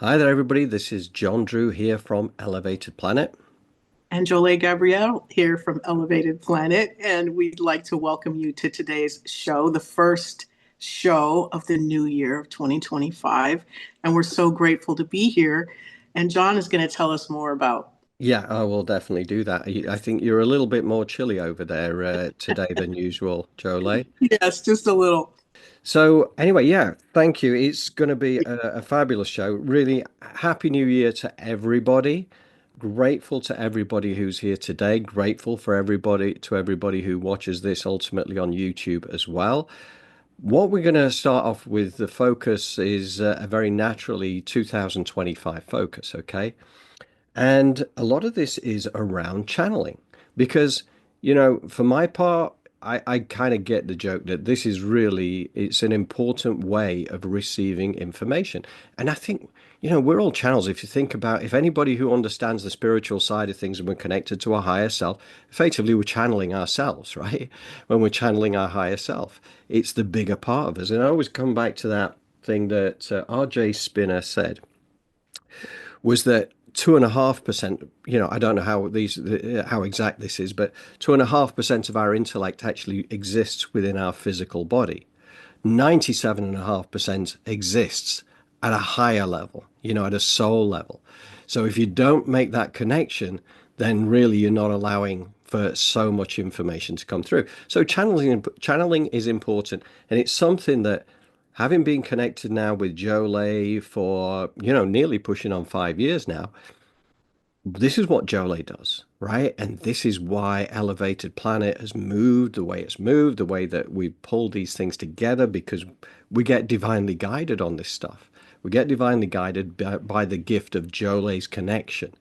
Hi there, everybody. This is John Drew here from Elevated Planet. And Jolé Gabrielle here from Elevated Planet. And we'd like to welcome you to today's show, the first show of the new year of 2025. And we're so grateful to be here. And John is going to tell us more about. Yeah, I will definitely do that. I think you're a little bit more chilly over there today than usual, Jolé. Yes, just a little. So, anyway, yeah, thank you. It's going to be a fabulous show. Really happy new year to everybody. Grateful to everybody who's here today. Grateful for everybody who watches this ultimately on YouTube as well. What we're going to start off with, the focus is a very naturally 2025 focus, okay? And a lot of this is around channeling because, for my part, I kind of get the joke that this is really, it's an important way of receiving information. And I think, we're all channels. If you think about, if anybody who understands the spiritual side of things and we're connected to our higher self, effectively we're channeling ourselves, right? When we're channeling our higher self, it's the bigger part of us. And I always come back to that thing that R.J. Spinner said was that 2.5%, I don't know how exact this is, but 2.5% of our intellect actually exists within our physical body. 97.5% exists at a higher level, at a soul level. So if you don't make that connection, then really you're not allowing for so much information to come through. So channeling is important, and it's something that, having been connected now with Jolé for, nearly pushing on 5 years now, this is what Jolé does, right? And this is why Elevated Planet has moved the way it's moved, the way that we pull these things together, because we get divinely guided on this stuff. We get divinely guided by the gift of Jolé's connection.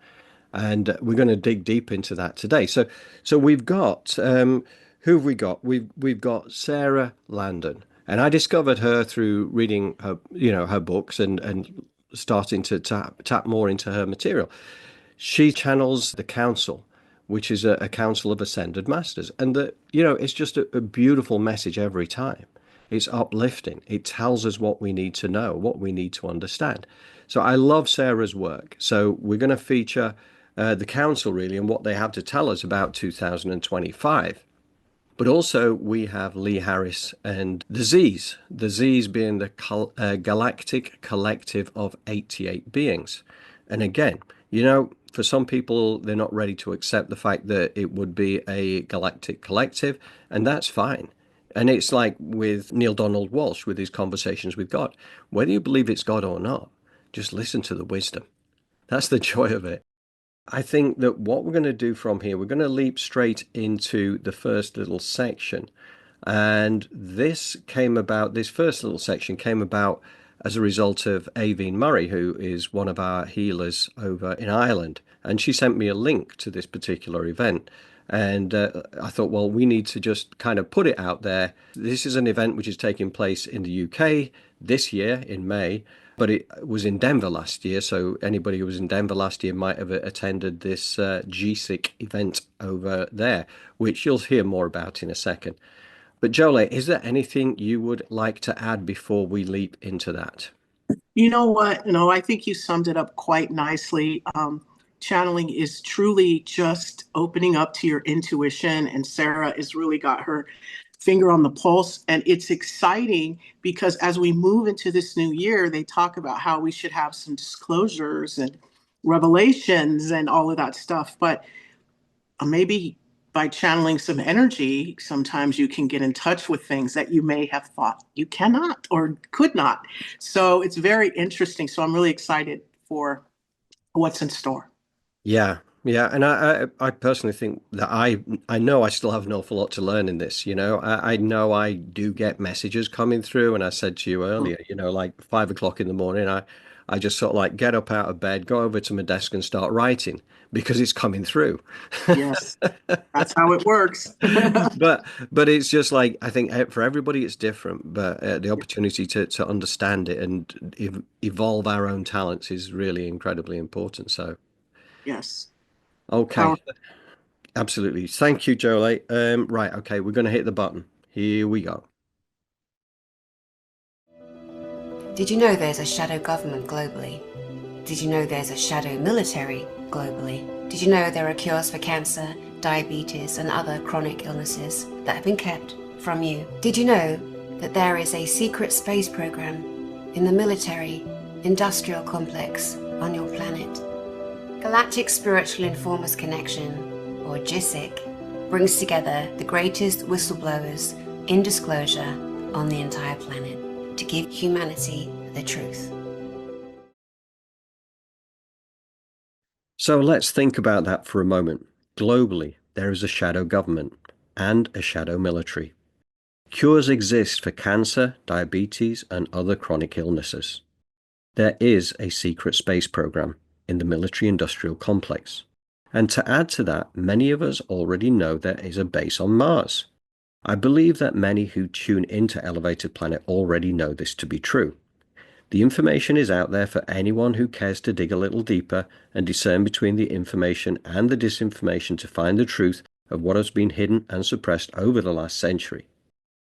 And we're going to dig deep into that today. So we've got who have we got? We've got Sara Landon, and I discovered her through reading her, her books and starting to tap more into her material. She channels the council, which is a council of ascended masters, and it's just a beautiful message every time. It's uplifting. It tells us what we need to know, what we need to understand. So I love Sarah's work. So we're going to feature the council really and what they have to tell us about 2025. But also we have Lee Harris and the Z's being the Galactic Collective of 88 beings. And again, for some people, they're not ready to accept the fact that it would be a galactic collective, and that's fine. And it's like with Neil Donald Walsh with his conversations with God. Whether you believe it's God or not, just listen to the wisdom. That's the joy of it. I think that what we're going to do from here, we're going to leap straight into the first little section. And this first little section came about as a result of Aveen Murray, who is one of our healers over in Ireland. And she sent me a link to this particular event. And I thought, well, we need to just kind of put it out there. This is an event which is taking place in the UK this year in May, but it was in Denver last year. So anybody who was in Denver last year might have attended this GSIC event over there, which you'll hear more about in a second. But Jolé, is there anything you would like to add before we leap into that? You know what? No, I think you summed it up quite nicely. Channeling is truly just opening up to your intuition, and Sarah has really got her finger on the pulse. And it's exciting because as we move into this new year, they talk about how we should have some disclosures and revelations and all of that stuff. But maybe by channeling some energy, sometimes you can get in touch with things that you may have thought you cannot or could not. So it's very interesting. So I'm really excited for what's in store. Yeah, yeah, and I personally think that I know I still have an awful lot to learn in this. I know I do get messages coming through, and I said to you earlier, like 5 o'clock in the morning, I just sort of like get up out of bed, go over to my desk, and start writing because it's coming through. Yes, that's how it works. But it's just like I think for everybody it's different, but the opportunity to understand it and evolve our own talents is really incredibly important. So. Yes. Okay, Power. absolutely. Thank you, Jolie. Right, okay, we're going to hit the button. Here we go. Did you know there's a shadow government globally? Did you know there's a shadow military globally? Did you know there are cures for cancer, diabetes, and other chronic illnesses that have been kept from you? Did you know that there is a secret space program in the military industrial complex on your planet? Galactic Spiritual Informers Connection, or GISIC, brings together the greatest whistleblowers in disclosure on the entire planet to give humanity the truth. So let's think about that for a moment. Globally, there is a shadow government and a shadow military. Cures exist for cancer, diabetes, and other chronic illnesses. There is a secret space program in the military-industrial complex. And to add to that, many of us already know there is a base on Mars. I believe that many who tune into Elevated Planet already know this to be true. The information is out there for anyone who cares to dig a little deeper and discern between the information and the disinformation to find the truth of what has been hidden and suppressed over the last century.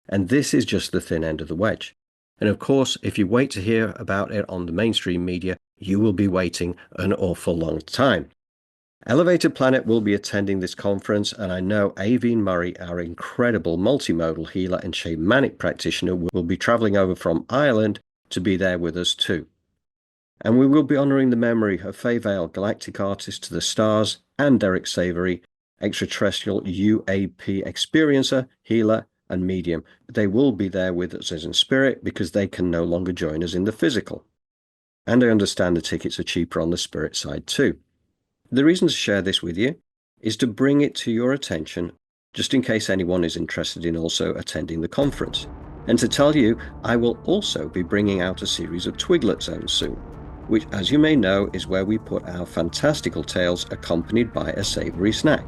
And this is just the thin end of the wedge. And of course, if you wait to hear about it on the mainstream media, you will be waiting an awful long time. Elevated Planet will be attending this conference, and I know Aveen Murray, our incredible multimodal healer and shamanic practitioner, will be traveling over from Ireland to be there with us too. And we will be honouring the memory of Faye Vale, galactic artist to the stars, and Derek Savory, extraterrestrial UAP experiencer, healer, and medium. They will be there with us as in spirit because they can no longer join us in the physical. And I understand the tickets are cheaper on the spirit side too. The reason to share this with you is to bring it to your attention, just in case anyone is interested in also attending the conference. And to tell you, I will also be bringing out a series of Twiglet Zones soon, which, as you may know, is where we put our fantastical tales accompanied by a savoury snack.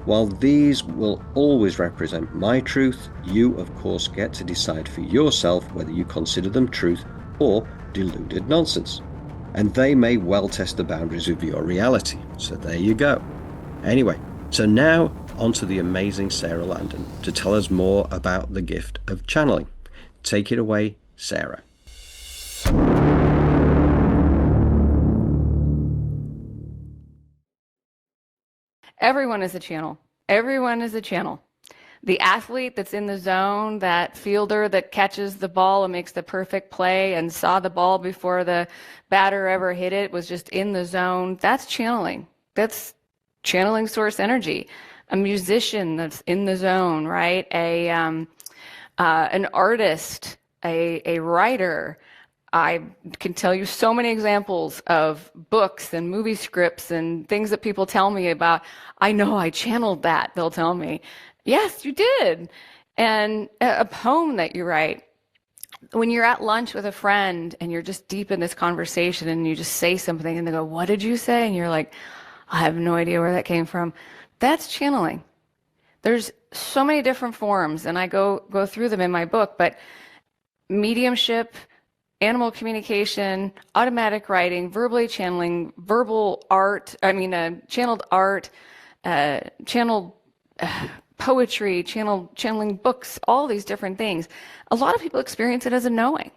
While these will always represent my truth, you, of course, get to decide for yourself whether you consider them truth or deluded nonsense. And they may well test the boundaries of your reality. So there you go. Anyway, so now onto the amazing Sara Landon to tell us more about the gift of channeling. Take it away, Sara. Everyone is a channel. Everyone is a channel. The athlete that's in the zone, that fielder that catches the ball and makes the perfect play and saw the ball before the batter ever hit it, was just in the zone, that's channeling. That's channeling source energy. A musician that's in the zone, right? An artist, a writer. I can tell you so many examples of books and movie scripts and things that people tell me about. I know I channeled that, they'll tell me. Yes, you did. And a poem that you write. When you're at lunch with a friend and you're just deep in this conversation and you just say something and they go, "What did you say?" And you're like, "I have no idea where that came from." That's channeling. There's so many different forms, and I go through them in my book, but mediumship, animal communication, automatic writing, verbally channeling, verbal art, channeled art, channeled poetry, channeling books, all these different things. A lot of people experience it as a knowing.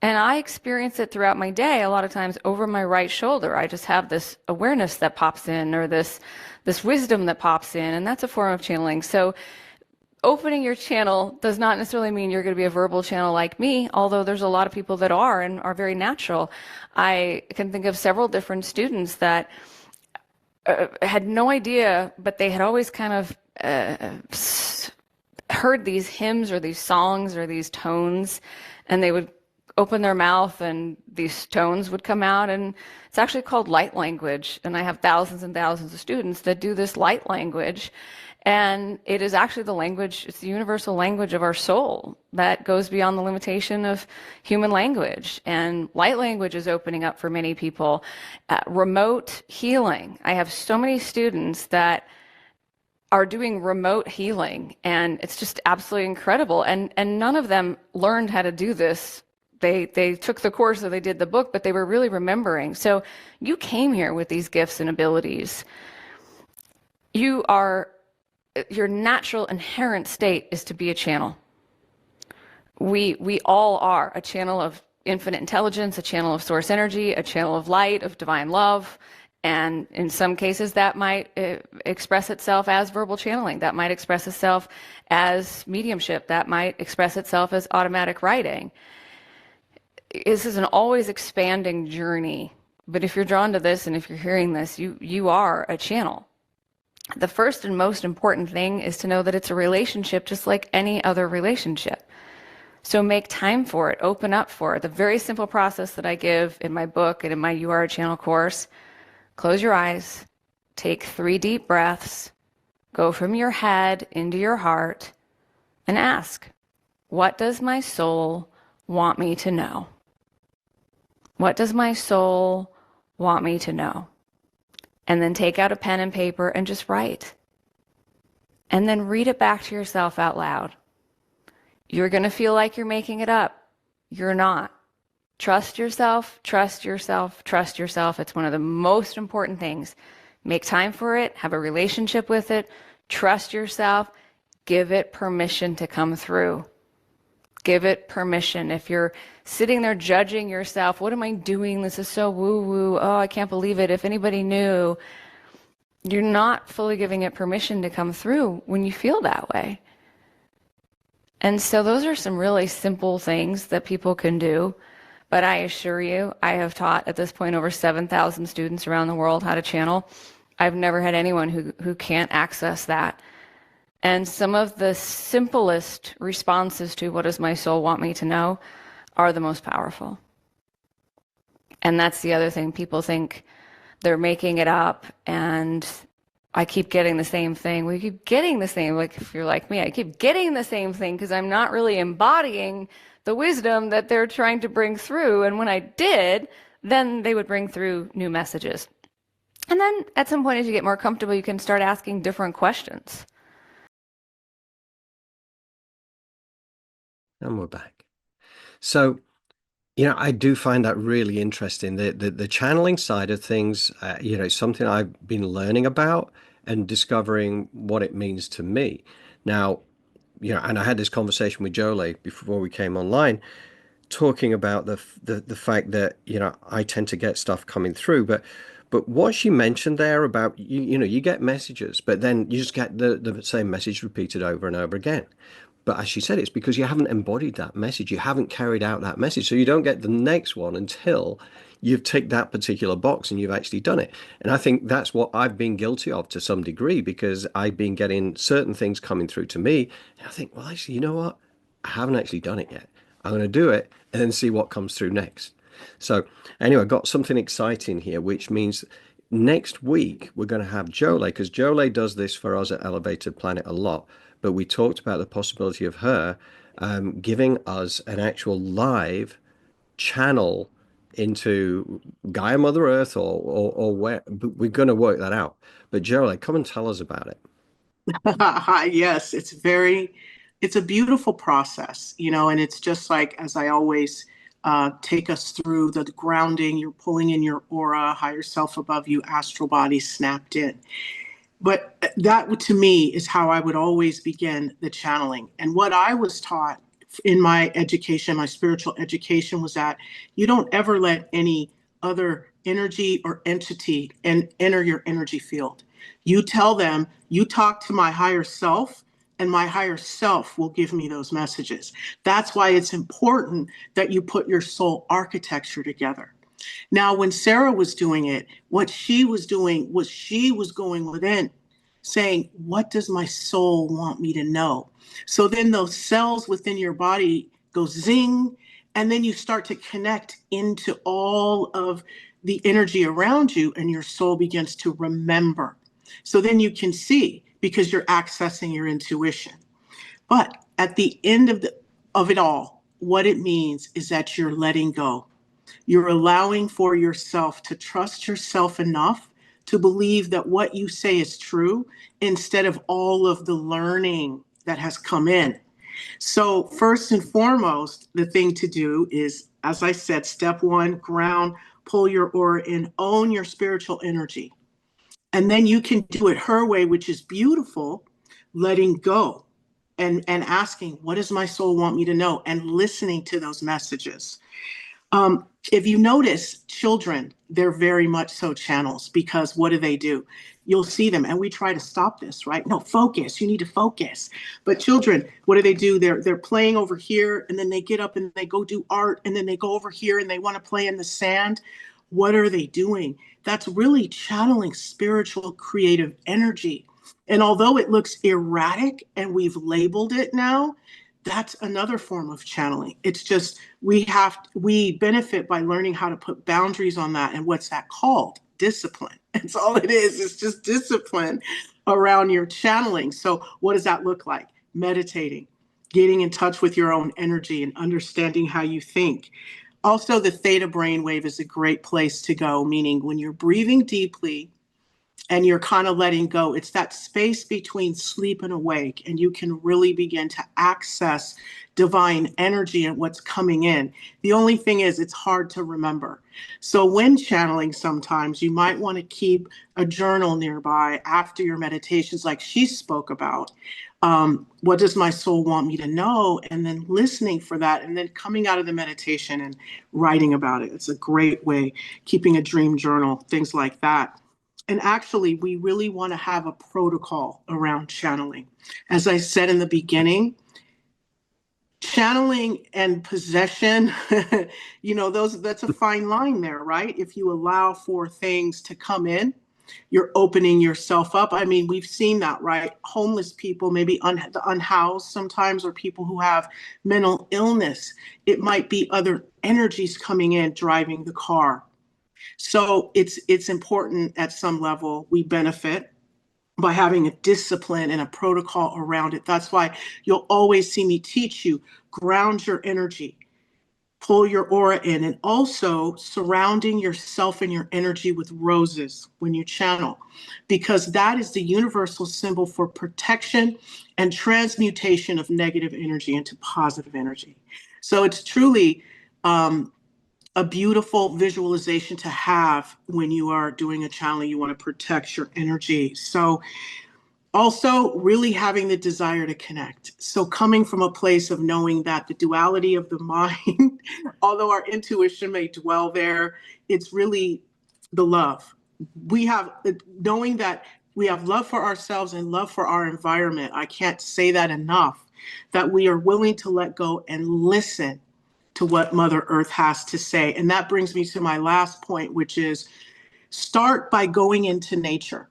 And I experience it throughout my day, a lot of times over my right shoulder. I just have this awareness that pops in, or this wisdom that pops in, and that's a form of channeling. So opening your channel does not necessarily mean you're going to be a verbal channel like me, although there's a lot of people that are and are very natural. I can think of several different students that had no idea, but they had always kind of heard these hymns or these songs or these tones, and they would open their mouth and these tones would come out, and it's actually called light language. And I have thousands and thousands of students that do this light language, and it is actually the language, it's the universal language of our soul that goes beyond the limitation of human language. And light language is opening up for many people. Remote healing. I have so many students that are doing remote healing, and it's just absolutely incredible. And none of them learned how to do this. They took the course or they did the book, but they were really remembering. So you came here with these gifts and abilities. Your natural inherent state is to be a channel. We all are a channel of infinite intelligence, a channel of source energy, a channel of light, of divine love. And in some cases, that might express itself as verbal channeling. That might express itself as mediumship. That might express itself as automatic writing. This is an always expanding journey. But if you're drawn to this and if you're hearing this, you are a channel. The first and most important thing is to know that it's a relationship just like any other relationship. So make time for it, open up for it. The very simple process that I give in my book and in my You Are a Channel course: close your eyes, take 3 deep breaths, go from your head into your heart, and ask, what does my soul want me to know? What does my soul want me to know? And then take out a pen and paper and just write. And then read it back to yourself out loud. You're going to feel like you're making it up. You're not. Trust yourself, trust yourself, trust yourself. It's one of the most important things. Make time for it, have a relationship with it, trust yourself, give it permission to come through. Give it permission. If you're sitting there judging yourself, what am I doing? This is so woo-woo. Oh, I can't believe it. If anybody knew, you're not fully giving it permission to come through when you feel that way. And so those are some really simple things that people can do. But I assure you, I have taught at this point over 7,000 students around the world how to channel. I've never had anyone who can't access that. And some of the simplest responses to what does my soul want me to know are the most powerful. And that's the other thing. People think they're making it up, and I keep getting the same thing. We keep getting the same, like if you're like me, I keep getting the same thing because I'm not really embodying the wisdom that they're trying to bring through. And when I did, then they would bring through new messages. And then at some point, as you get more comfortable, you can start asking different questions. And we're back. So, I do find that really interesting. The channeling side of things, is something I've been learning about and discovering what it means to me. Now, and I had this conversation with Jolé before we came online, talking about the fact that, I tend to get stuff coming through, but what she mentioned there about, you get messages, but then you just get the same message repeated over and over again. But as she said, it's because you haven't embodied that message. You haven't carried out that message. So you don't get the next one until you've ticked that particular box and you've actually done it. And I think that's what I've been guilty of to some degree, because I've been getting certain things coming through to me. And I think, well, actually, you know what? I haven't actually done it yet. I'm going to do it and then see what comes through next. So anyway, I got something exciting here, which means next week we're going to have Jolé, because Jolé does this for us at Elevated Planet a lot. But we talked about the possibility of her giving us an actual live channel into Gaia Mother Earth or where. But we're going to work that out. But Jolé, come and tell us about it. Yes, it's a beautiful process, and it's just like, as I always take us through the grounding, you're pulling in your aura, higher self above you, astral body snapped in. But that, to me, is how I would always begin the channeling. And what I was taught in my education, my spiritual education, was that you don't ever let any other energy or entity enter your energy field. You tell them, you talk to my higher self, and my higher self will give me those messages. That's why it's important that you put your soul architecture together. Now, when Sara was doing it, what she was doing was she was going within, saying, what does my soul want me to know? So then those cells within your body go zing, and then you start to connect into all of the energy around you, and your soul begins to remember. So then you can see, because you're accessing your intuition. But at the end of it all, what it means is that you're letting go. You're allowing for yourself to trust yourself enough to believe that what you say is true, instead of all of the learning that has come in. So first and foremost, the thing to do is, as I said, step 1, ground, pull your aura in, own your spiritual energy. And then you can do it her way, which is beautiful, letting go and asking, what does my soul want me to know? And listening to those messages. If you notice, children, they're very much so channels, because what do? You'll see them, and we try to stop this, right? No, focus. You need to focus. But children, what do? They're playing over here, and then they get up and they go do art, and then they go over here and they want to play in the sand. What are they doing? That's really channeling spiritual creative energy. And although it looks erratic and we've labeled it now, that's another form of channeling. It's just we benefit by learning how to put boundaries on that. And what's that called? Discipline. That's all it is. It's just discipline around your channeling. So what does that look like? Meditating, getting in touch with your own energy and understanding how you think. Also, the theta brainwave is a great place to go, meaning when you're breathing deeply and you're kind of letting go, it's that space between sleep and awake, and you can really begin to access divine energy and what's coming in. The only thing is, it's hard to remember. So when channeling, sometimes you might want to keep a journal nearby after your meditations, like she spoke about. What does my soul want me to know? And then listening for that, and then coming out of the meditation and writing about it. It's a great way, keeping a dream journal, things like that. And actually, we really want to have a protocol around channeling. As I said in the beginning, channeling and possession, that's a fine line there, right? If you allow for things to come in, you're opening yourself up. I mean, we've seen that, right? Homeless people, maybe the unhoused sometimes, or people who have mental illness. It might be other energies coming in, driving the car. So it's important at some level. We benefit by having a discipline and a protocol around it. That's why you'll always see me teach you, ground your energy, pull your aura in, and also surrounding yourself and your energy with roses when you channel, because that is the universal symbol for protection and transmutation of negative energy into positive energy. So it's truly a beautiful visualization to have when you are doing a channeling. You want to protect your energy. So also really having the desire to connect. So coming from a place of knowing that the duality of the mind, although our intuition may dwell there, it's really the love. We have, knowing that we have love for ourselves and love for our environment. I can't say that enough, that we are willing to let go and listen to what Mother Earth has to say. And that brings me to my last point, which is start by going into nature.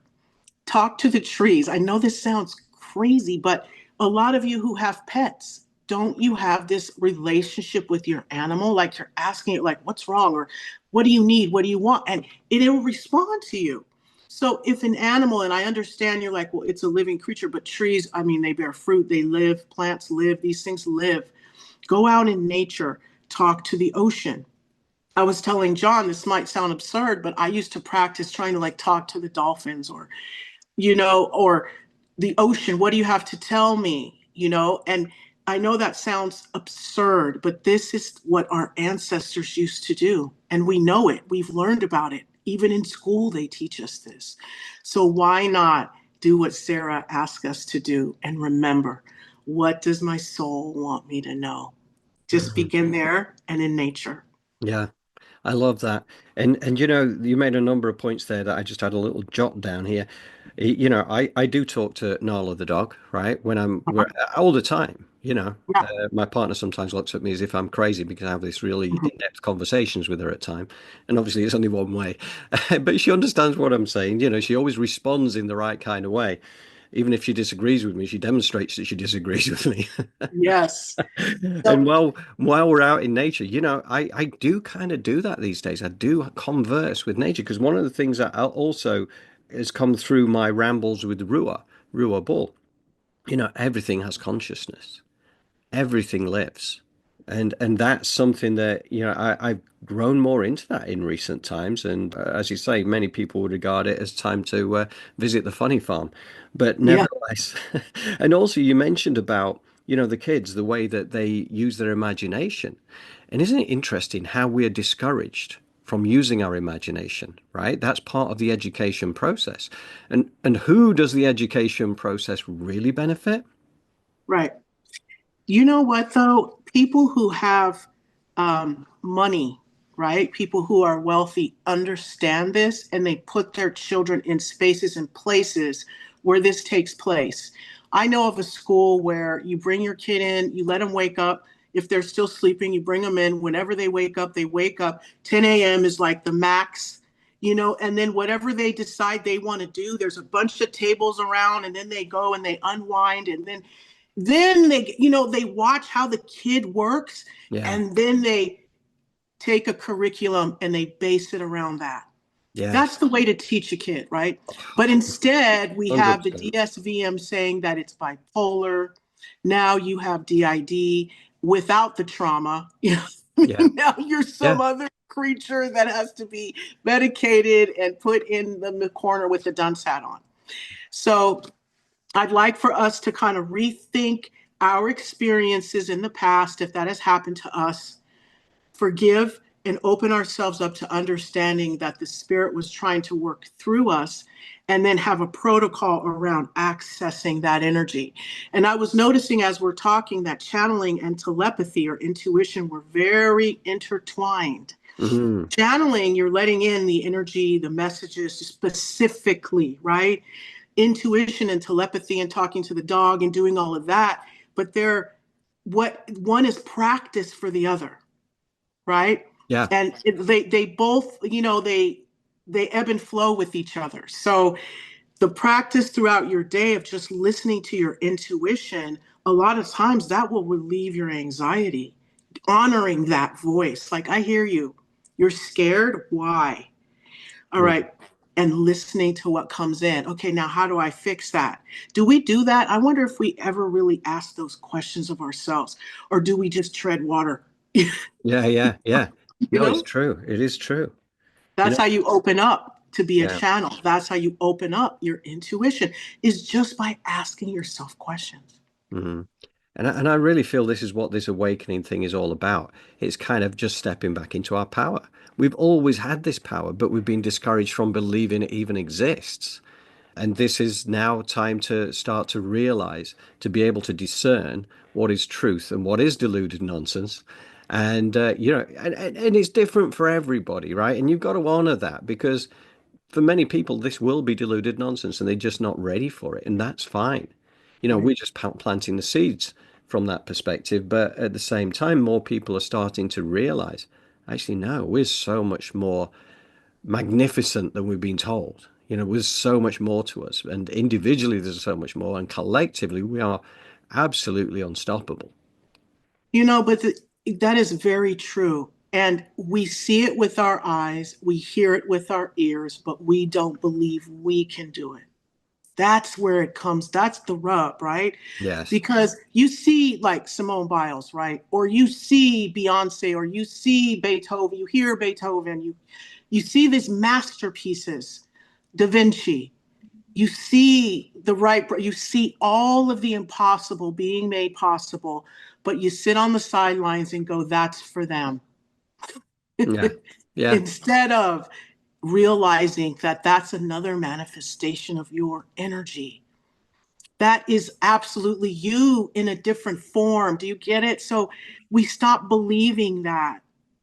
Talk to the trees. I know this sounds crazy, but a lot of you who have pets, don't you have this relationship with your animal? Like you're asking it, like, what's wrong? Or what do you need? What do you want? And it'll respond to you. So if an animal, and I understand you're like, well, it's a living creature, but trees, I mean, they bear fruit, they live, plants live, these things live. Go out in nature. Talk to the ocean. I was telling John, this might sound absurd, but I used to practice trying to like talk to the dolphins, or the ocean. What do you have to tell me? And I know that sounds absurd, but this is what our ancestors used to do. And we know it. We've learned about it. Even in school, they teach us this. So why not do what Sara asked us to do and remember, what does my soul want me to know? Just begin there and in nature. Yeah, I love that. And you made a number of points there that I just had a little jot down here. I do talk to Nala the dog, right? We're all the time, Yeah. My partner sometimes looks at me as if I'm crazy because I have this really in-depth conversations with her at time. And obviously it's only one way. But she understands what I'm saying. She always responds in the right kind of way. Even if she disagrees with me, she demonstrates that she disagrees with me. Yes. And So, while we're out in nature, I do kind of do that these days. I do converse with nature because one of the things that also has come through my rambles with Rua Bull, everything has consciousness, everything lives. And that's something that, I've grown more into that in recent times. And as you say, many people would regard it as time to visit the funny farm. But yeah. nevertheless, and also you mentioned about, the kids, the way that they use their imagination. And isn't it interesting how we are discouraged from using our imagination, right? That's part of the education process. And who does the education process really benefit? Right. You know what, though? People who have money right? People who are wealthy understand this, and they put their children in spaces and places where this takes place. I know of a school where you bring your kid in, you let them wake up. If they're still sleeping, you bring them in. Whenever they wake up, they wake up. 10 a.m. is like the max, and then whatever they decide they want to do, there's a bunch of tables around, and then they go and they unwind, and then they watch how the kid works, Yeah. and then they take a curriculum and they base it around that. Yes. That's the way to teach a kid, right? But instead, we have the 100%. DSVM saying that it's bipolar. Now you have DID without the trauma. Yeah. Now you're some Yeah. other creature that has to be medicated and put in the corner with the dunce hat on. So I'd like for us to kind of rethink our experiences in the past, if that has happened to us, forgive and open ourselves up to understanding that the spirit was trying to work through us, and then have a protocol around accessing that energy. And I was noticing as we're talking that channeling and telepathy or intuition were very intertwined. Mm-hmm. Channeling, you're letting in the energy, the messages specifically, right? Intuition and telepathy and talking to the dog and doing all of that, but what one is practice for the other, right? Yeah. And they both, they ebb and flow with each other. So the practice throughout your day of just listening to your intuition, a lot of times that will relieve your anxiety, honoring that voice. Like, I hear you. You're scared. Why? All right. And listening to what comes in. Okay, now how do I fix that? Do we do that? I wonder if we ever really ask those questions of ourselves, or do we just tread water? Yeah. You No, it's know, true. It is true. that's how you open up to be a Yeah. channel. That's how you open up your intuition, is just by asking yourself questions. Mm-hmm. And I really feel this is what this awakening thing is all about. It's kind of just stepping back into our power. We've always had this power, but we've been discouraged from believing it even exists. And this is now time to start to realize, to be able to discern what is truth and what is deluded nonsense. And, and it's different for everybody, right? And you've got to honor that, because for many people, this will be deluded nonsense and they're just not ready for it. And that's fine. Right. We're just planting the seeds from that perspective. But at the same time, more people are starting to realize, actually, no, we're so much more magnificent than we've been told. There's so much more to us. And individually, there's so much more. And collectively, we are absolutely unstoppable. But that is very true. And we see it with our eyes, we hear it with our ears, but we don't believe we can do it. That's where it comes. That's the rub, right? Yes. Because you see like Simone Biles, right? Or you see Beyonce, or you see Beethoven, you hear Beethoven, you see these masterpieces, Da Vinci. You see you see all of the impossible being made possible, but you sit on the sidelines and go, that's for them. Yeah. Yeah. Instead of realizing that that's another manifestation of your energy. That is absolutely you in a different form. Do you get it? So we stop believing that.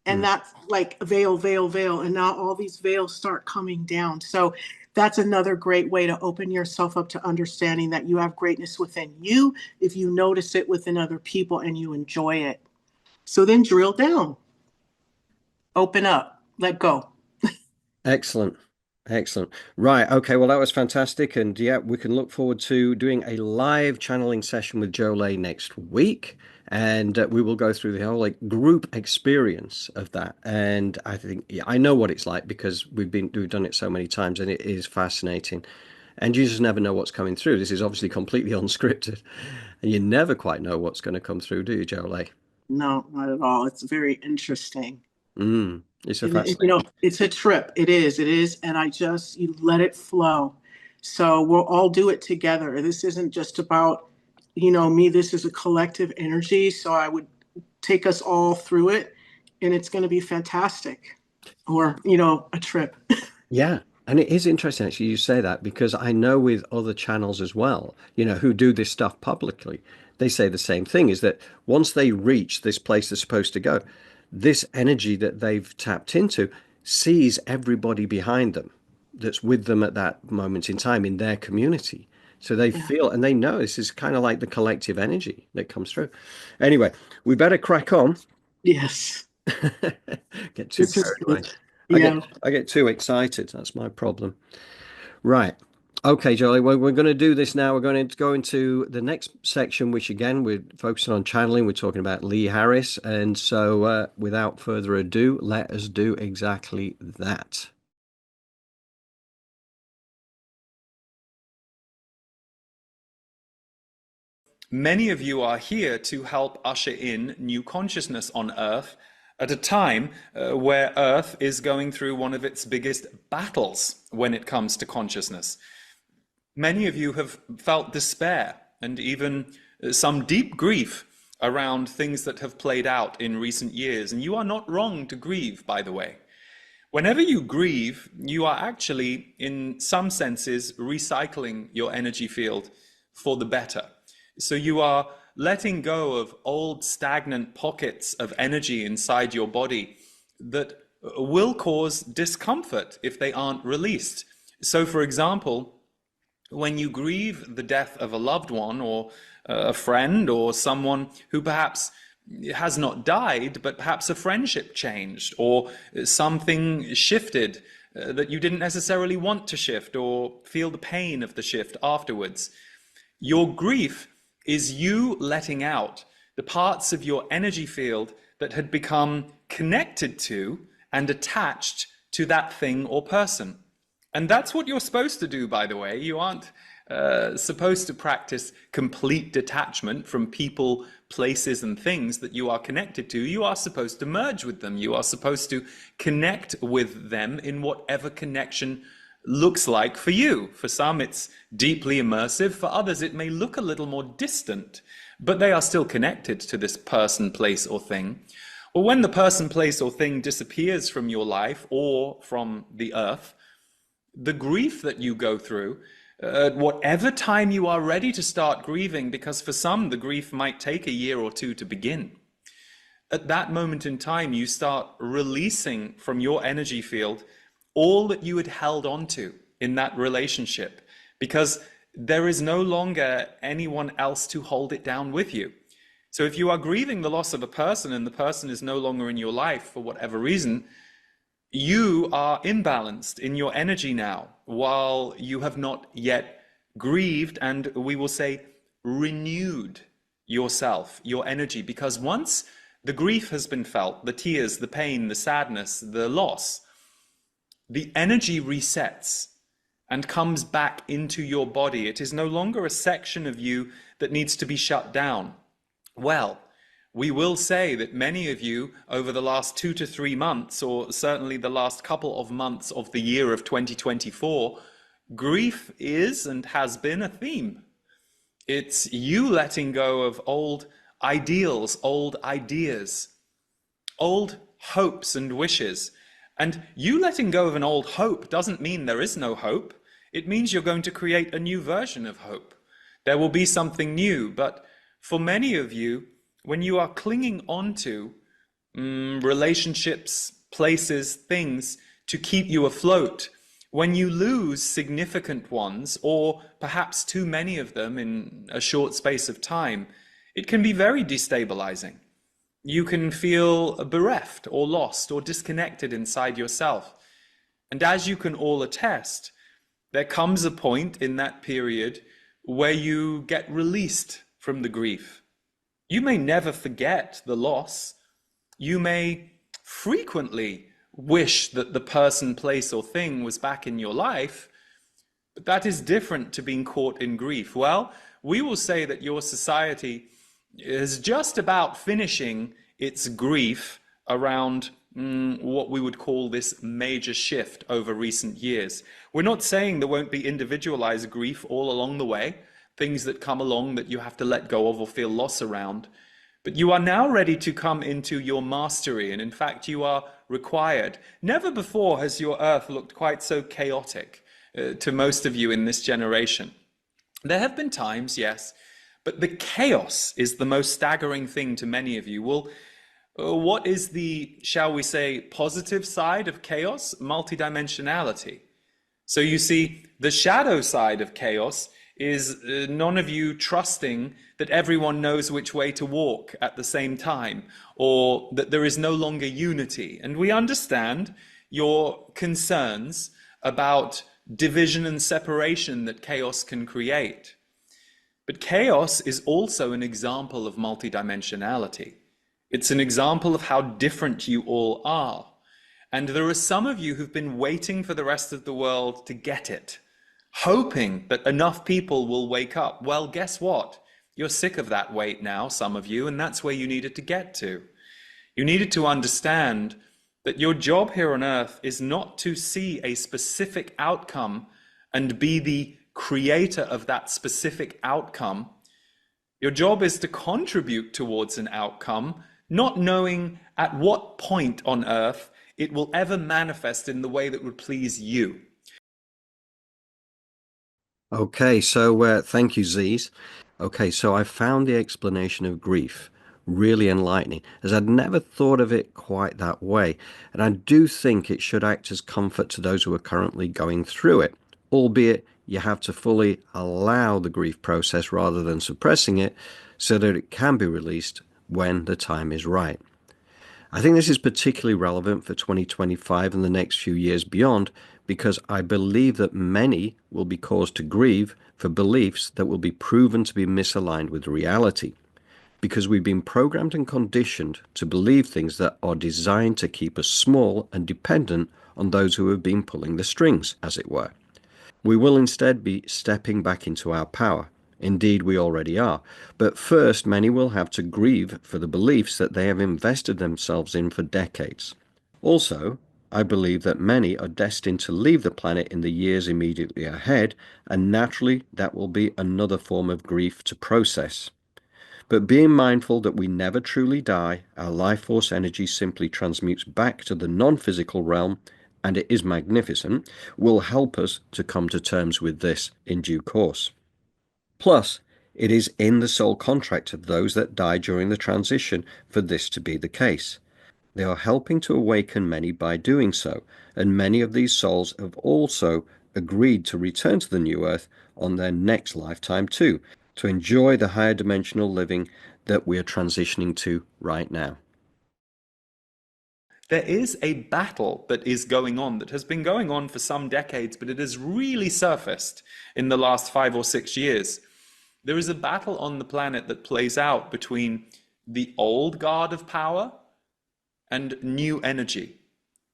And Mm. that's like veil, veil, veil. And now all these veils start coming down. So that's another great way to open yourself up to understanding that you have greatness within you if you notice it within other people and you enjoy it. So then drill down, open up, let go. Excellent. Excellent. Right. Okay. Well, that was fantastic. And yeah, we can look forward to doing a live channeling session with Jolé next week. And we will go through the whole group experience of that. And I think, yeah, I know what it's like, because we've done it so many times, and it is fascinating. And you just never know what's coming through. This is obviously completely unscripted, and you never quite know what's going to come through, do you, Jolé? No, not at all. It's very interesting. It's a fascinating. It's a trip. It is. And you let it flow. So we'll all do it together. This isn't just about, me. This is a collective energy. So I would take us all through it, and it's going to be fantastic, or, a trip. Yeah. And it is interesting, actually, you say that, because I know with other channels as well, who do this stuff publicly, they say the same thing, is that once they reach this place they're supposed to go, this energy that they've tapped into sees everybody behind them that's with them at that moment in time in their community. So they Yeah. feel and they know this is kind of like the collective energy that comes through. Anyway, we better crack on. Yes. Get too This is good. paranoid. Yeah. I get too excited. That's my problem. Right. Okay, Jolly, we're going to do this now. We're going to go into the next section, which again, we're focusing on channeling. We're talking about Lee Harris. And so without further ado, let us do exactly that. Many of you are here to help usher in new consciousness on Earth at a time where Earth is going through one of its biggest battles when it comes to consciousness. Many of you have felt despair and even some deep grief around things that have played out in recent years. And you are not wrong to grieve, by the way. Whenever you grieve, you are actually, in some senses, recycling your energy field for the better. So you are letting go of old stagnant pockets of energy inside your body that will cause discomfort if they aren't released. So, for example, when you grieve the death of a loved one or a friend or someone who perhaps has not died, but perhaps a friendship changed or something shifted that you didn't necessarily want to shift or feel the pain of the shift afterwards, your grief is you letting out the parts of your energy field that had become connected to and attached to that thing or person. And that's what you're supposed to do, by the way. You aren't supposed to practice complete detachment from people, places, and things that you are connected to. You are supposed to merge with them. You are supposed to connect with them in whatever connection looks like for you. For some, it's deeply immersive. For others, it may look a little more distant, but they are still connected to this person, place, or thing. Or when the person, place, or thing disappears from your life or from the earth, the grief that you go through, at whatever time you are ready to start grieving, because for some, the grief might take a year or two to begin. At that moment in time, you start releasing from your energy field all that you had held on to in that relationship, because there is no longer anyone else to hold it down with you. So if you are grieving the loss of a person and the person is no longer in your life for whatever reason, you are imbalanced in your energy now, while you have not yet grieved and, we will say, renewed yourself, your energy. Because once the grief has been felt, the tears, the pain, the sadness, the loss, the energy resets and comes back into your body. It is no longer a section of you that needs to be shut down. Well, we will say that many of you over the last 2 to 3 months, or certainly the last couple of months of the year of 2024, grief is and has been a theme. It's you letting go of old ideals, old ideas, old hopes and wishes. And you letting go of an old hope doesn't mean there is no hope. It means you're going to create a new version of hope. There will be something new. But for many of you, when you are clinging on to relationships, places, things to keep you afloat, when you lose significant ones, or perhaps too many of them in a short space of time, it can be very destabilizing. You can feel bereft or lost or disconnected inside yourself. And as you can all attest, there comes a point in that period where you get released from the grief. You may never forget the loss. You may frequently wish that the person, place, or thing was back in your life, but that is different to being caught in grief. Well, we will say that your society is just about finishing its grief around what we would call this major shift over recent years. We're not saying there won't be individualized grief all along the way, things that come along that you have to let go of or feel loss around. But you are now ready to come into your mastery, and in fact you are required. Never before has your earth looked quite so chaotic to most of you in this generation. There have been times, yes, but the chaos is the most staggering thing to many of you. What is the, shall we say, positive side of chaos? Multidimensionality. So you see, the shadow side of chaos is none of you trusting that everyone knows which way to walk at the same time, or that there is no longer unity. And we understand your concerns about division and separation that chaos can create. But chaos is also an example of multidimensionality. It's an example of how different you all are. And there are some of you who've been waiting for the rest of the world to get it, hoping that enough people will wake up. Well, guess what? You're sick of that wait now, some of you, and that's where you needed to get to. You needed to understand that your job here on Earth is not to see a specific outcome and be the creator of that specific outcome. Your job is to contribute towards an outcome, not knowing at what point on Earth it will ever manifest in the way that would please you. Okay, so thank you, Z's. Okay, so I found the explanation of grief really enlightening, as I'd never thought of it quite that way. And I do think it should act as comfort to those who are currently going through it, albeit you have to fully allow the grief process rather than suppressing it so that it can be released when the time is right. I think this is particularly relevant for 2025 and the next few years beyond, because I believe that many will be caused to grieve for beliefs that will be proven to be misaligned with reality, because we've been programmed and conditioned to believe things that are designed to keep us small and dependent on those who have been pulling the strings, as it were. We will instead be stepping back into our power. Indeed, we already are. But first, many will have to grieve for the beliefs that they have invested themselves in for decades. Also, I believe that many are destined to leave the planet in the years immediately ahead, and naturally that will be another form of grief to process. But being mindful that we never truly die, our life force energy simply transmutes back to the non-physical realm, and it is magnificent, will help us to come to terms with this in due course. Plus, it is in the soul contract of those that die during the transition for this to be the case. They are helping to awaken many by doing so, and many of these souls have also agreed to return to the new earth on their next lifetime too, to enjoy the higher dimensional living that we are transitioning to right now. There is a battle that is going on, that has been going on for some decades, but it has really surfaced in the last 5 or 6 years. There is a battle on the planet that plays out between the old guard of power and new energy.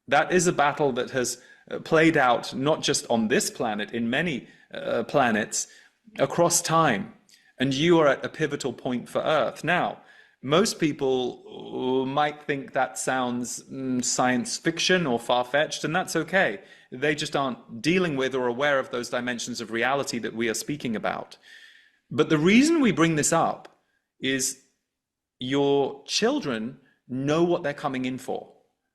That is a battle that has played out not just on this planet, in many planets across time. And you are at a pivotal point for Earth. Now, most people might think that sounds science fiction or far-fetched, and that's okay. They just aren't dealing with or aware of those dimensions of reality that we are speaking about. But the reason we bring this up is your children know what they're coming in for.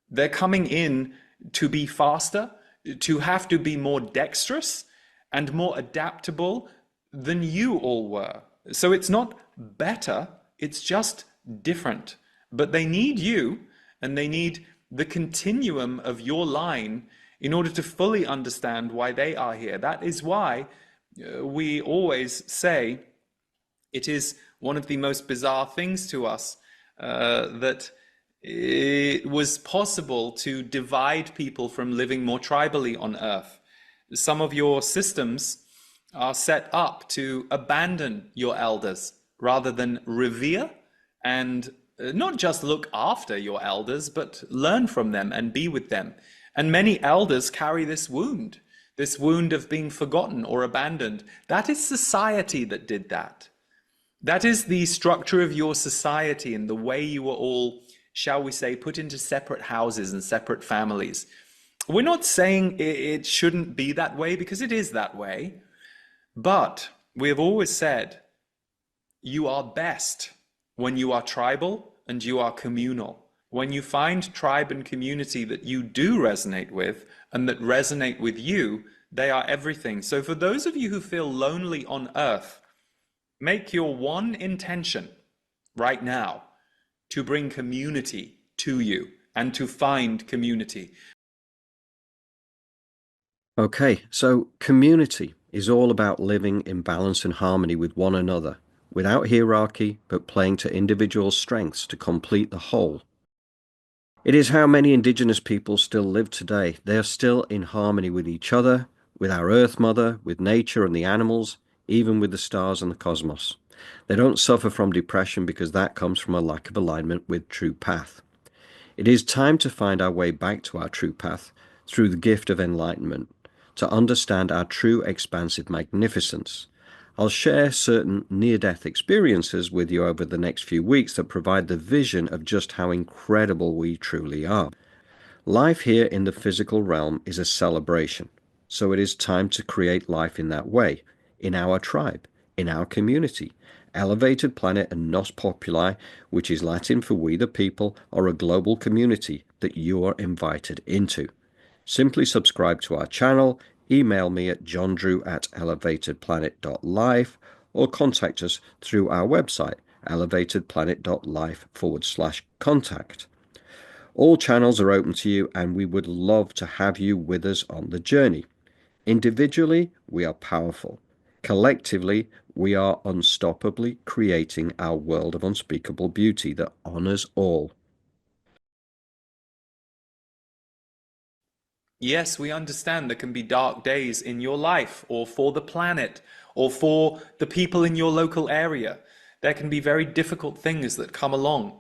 They're coming in to be faster, to have to be more dexterous and more adaptable than you all were. So it's not better, it's just different. But they need you, and they need the continuum of your line in order to fully understand why they are here. That is why we always say it is one of the most bizarre things to us that it was possible to divide people from living more tribally on Earth. Some of your systems are set up to abandon your elders rather than revere and not just look after your elders, but learn from them and be with them. And many elders carry this wound of being forgotten or abandoned. That is society that did that. That is the structure of your society and the way you were all, shall we say, put into separate houses and separate families. We're not saying it shouldn't be that way, because it is that way. But we have always said you are best when you are tribal and you are communal. When you find tribe and community that you do resonate with and that resonate with you, they are everything. So for those of you who feel lonely on Earth, make your one intention right now to bring community to you and to find community. Okay, so community is all about living in balance and harmony with one another, without hierarchy, but playing to individual strengths to complete the whole. It is how many indigenous people still live today. They are still in harmony with each other, with our Earth Mother, with nature and the animals, even with the stars and the cosmos. They don't suffer from depression because that comes from a lack of alignment with true path. It is time to find our way back to our true path through the gift of enlightenment, to understand our true expansive magnificence. I'll share certain near-death experiences with you over the next few weeks that provide the vision of just how incredible we truly are. Life here in the physical realm is a celebration, so it is time to create life in that way, in our tribe, in our community. Elevated Planet and Nos Populi, which is Latin for we the people, are a global community that you are invited into. Simply subscribe to our channel, email me at johndrew@elevatedplanet.life, or contact us through our website, elevatedplanet.life/contact. All channels are open to you, and we would love to have you with us on the journey. Individually, we are powerful. Collectively, we are unstoppably creating our world of unspeakable beauty that honors all. Yes, we understand there can be dark days in your life, or for the planet, or for the people in your local area. There can be very difficult things that come along.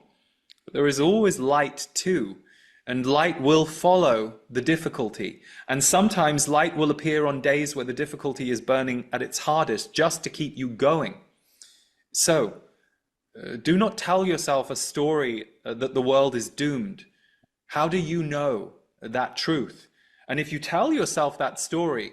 But there is always light too, and light will follow the difficulty. And sometimes light will appear on days where the difficulty is burning at its hardest, just to keep you going. So, do not tell yourself a story that the world is doomed. How do you know that truth? And if you tell yourself that story,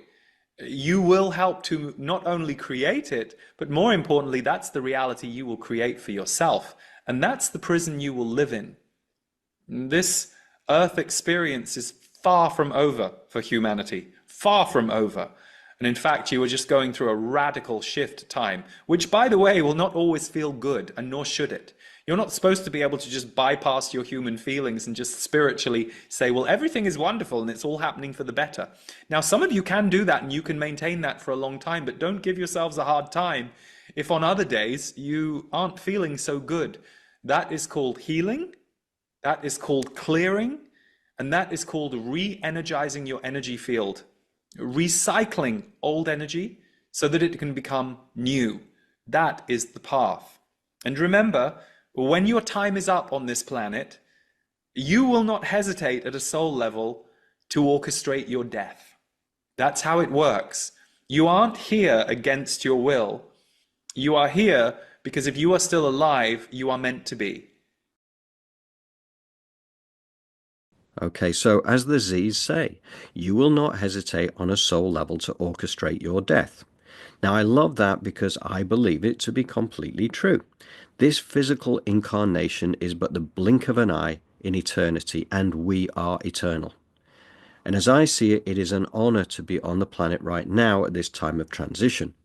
you will help to not only create it, but more importantly, that's the reality you will create for yourself. And that's the prison you will live in. This Earth experience is far from over for humanity, far from over. And in fact, you are just going through a radical shift time, which, by the way, will not always feel good, and nor should it. You're not supposed to be able to just bypass your human feelings and just spiritually say, well, everything is wonderful and it's all happening for the better. Now, some of you can do that and you can maintain that for a long time, but don't give yourselves a hard time if on other days you aren't feeling so good. That is called healing, that is called clearing, and that is called re-energizing your energy field, recycling old energy so that it can become new. That is the path. And remember, when your time is up on this planet, you will not hesitate at a soul level to orchestrate your death. That's how it works. You aren't here against your will. You are here because if you are still alive, you are meant to be. Okay, so as the Z's say, you will not hesitate on a soul level to orchestrate your death. Now, I love that because I believe it to be completely true. This physical incarnation is but the blink of an eye in eternity, and we are eternal. And as I see it, it is an honor to be on the planet right now at this time of transition.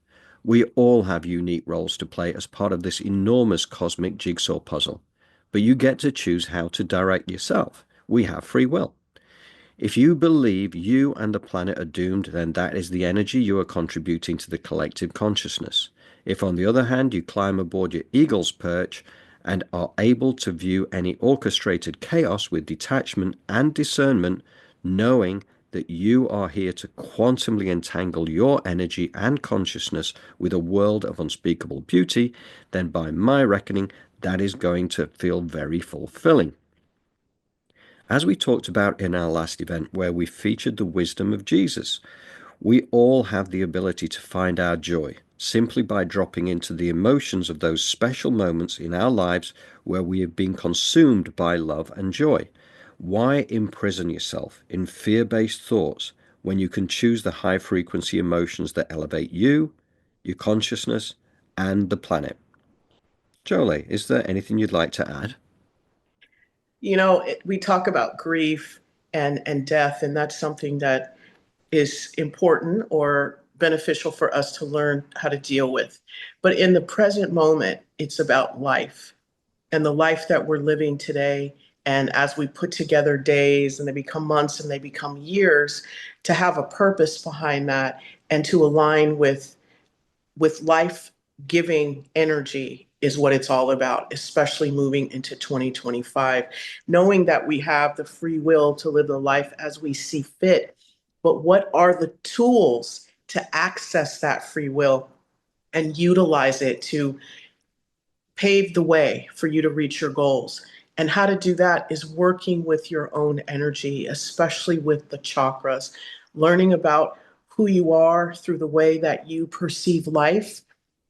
We all have unique roles to play as part of this enormous cosmic jigsaw puzzle, but you get to choose how to direct yourself. We have free will. If you believe you and the planet are doomed, then that is the energy you are contributing to the collective consciousness. If, on the other hand, you climb aboard your eagle's perch and are able to view any orchestrated chaos with detachment and discernment, knowing that you are here to quantumly entangle your energy and consciousness with a world of unspeakable beauty, then by my reckoning, that is going to feel very fulfilling. As we talked about in our last event where we featured the wisdom of Jesus, we all have the ability to find our joy simply by dropping into the emotions of those special moments in our lives where we have been consumed by love and joy. Why imprison yourself in fear-based thoughts when you can choose the high-frequency emotions that elevate you, your consciousness, and the planet? Jolé, is there anything you'd like to add? You know, we talk about grief and death, and that's something that is important or beneficial for us to learn how to deal with. But in the present moment, it's about life and the life that we're living today And as we put together days and they become months and they become years, to have a purpose behind that and to align with life-giving energy is what it's all about, especially moving into 2025. Knowing that we have the free will to live the life as we see fit, but what are the tools to access that free will and utilize it to pave the way for you to reach your goals? And how to do that is working with your own energy, especially with the chakras, learning about who you are through the way that you perceive life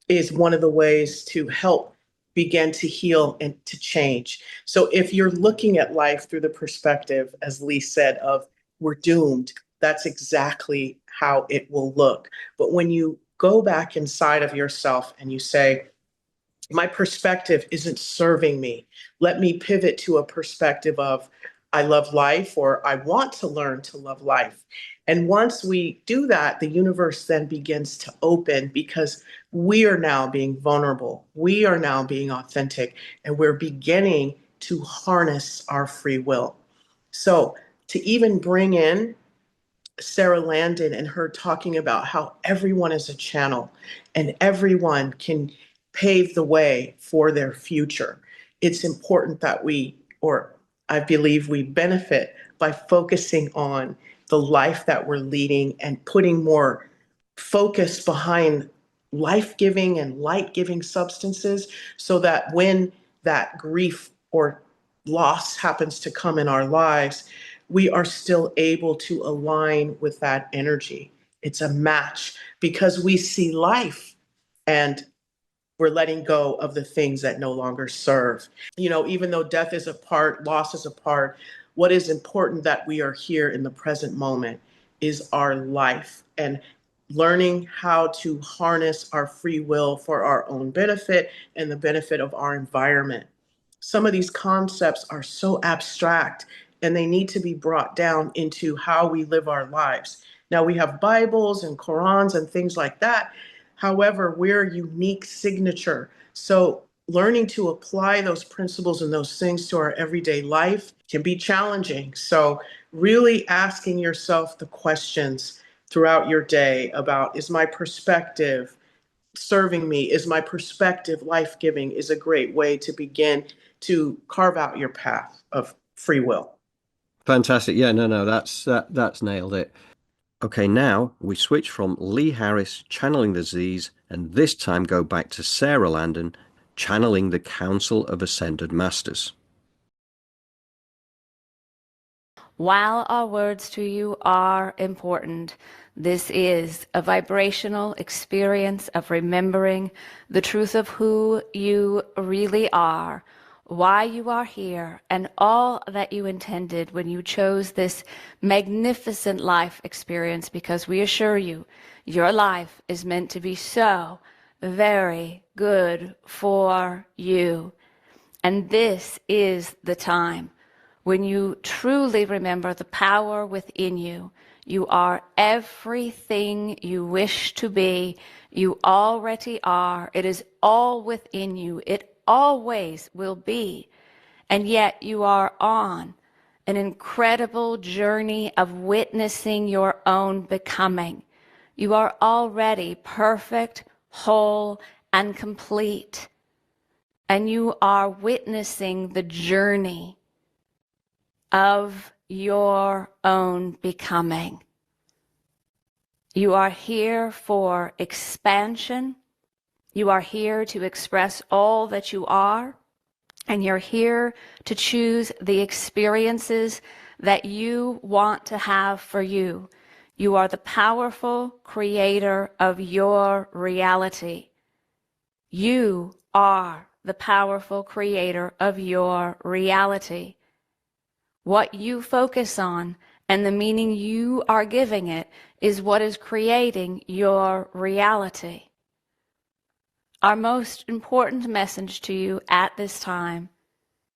is one of the ways to help begin to heal and to change. So if you're looking at life through the perspective, as Lee said, of we're doomed, that's exactly how it will look. But when you go back inside of yourself and you say, my perspective isn't serving me. Let me pivot to a perspective of I love life, or I want to learn to love life. And once we do that, the universe then begins to open because we are now being vulnerable. We are now being authentic, and we're beginning to harness our free will. So to even bring in Sara Landon and her talking about how everyone is a channel and everyone can pave the way for their future. It's important that or I believe we benefit by focusing on the life that we're leading and putting more focus behind life-giving and light-giving substances so that when that grief or loss happens to come in our lives, we are still able to align with that energy. It's a match because we see life and we're letting go of the things that no longer serve. Even though death is a part, loss is a part, what is important that we are here in the present moment is our life and learning how to harness our free will for our own benefit and the benefit of our environment. Some of these concepts are so abstract and they need to be brought down into how we live our lives. Now we have Bibles and Qurans and things like that. However, we're a unique signature. So learning to apply those principles and those things to our everyday life can be challenging. So really asking yourself the questions throughout your day about, is my perspective serving me? Is my perspective life-giving? Is a great way to begin to carve out your path of free will. Fantastic. Yeah, no, that's nailed it. Okay, now we switch from Lee Harris channeling the Z's and this time go back to Sara Landon channeling the Council of Ascended Masters. While our words to you are important, this is a vibrational experience of remembering the truth of who you really are, why you are here, and all that you intended when you chose this magnificent life experience, because we assure you, your life is meant to be so very good for you. And this is the time when you truly remember the power within you. You are everything you wish to be. You already are. It is all within you. It always will be. And yet you are on an incredible journey of witnessing your own becoming. You are already perfect, whole, and complete. And you are witnessing the journey of your own becoming. You are here for expansion. You are here to express all that you are, and you're here to choose the experiences that you want to have for you. You are the powerful creator of your reality. You are the powerful creator of your reality. What you focus on and the meaning you are giving it is what is creating your reality. Our most important message to you at this time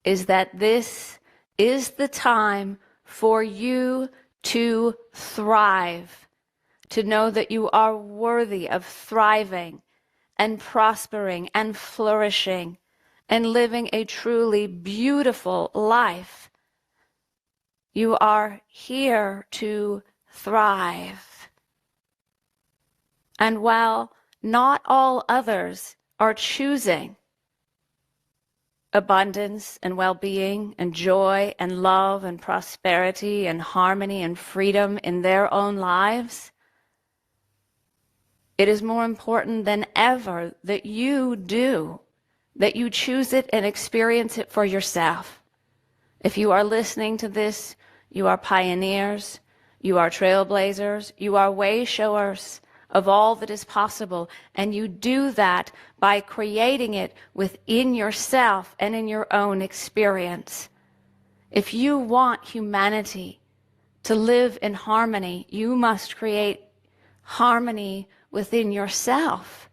is that this is the time for you to thrive, to know that you are worthy of thriving and prospering and flourishing and living a truly beautiful life. You are here to thrive. And while not all others are choosing abundance and well-being and joy and love and prosperity and harmony and freedom in their own lives, it is more important than ever that you do, that you choose it and experience it for yourself. If you are listening to this, you are pioneers, you are trailblazers, you are way showers of all that is possible, and you do that by creating it within yourself and in your own experience. If you want humanity to live in harmony, you must create harmony within yourself.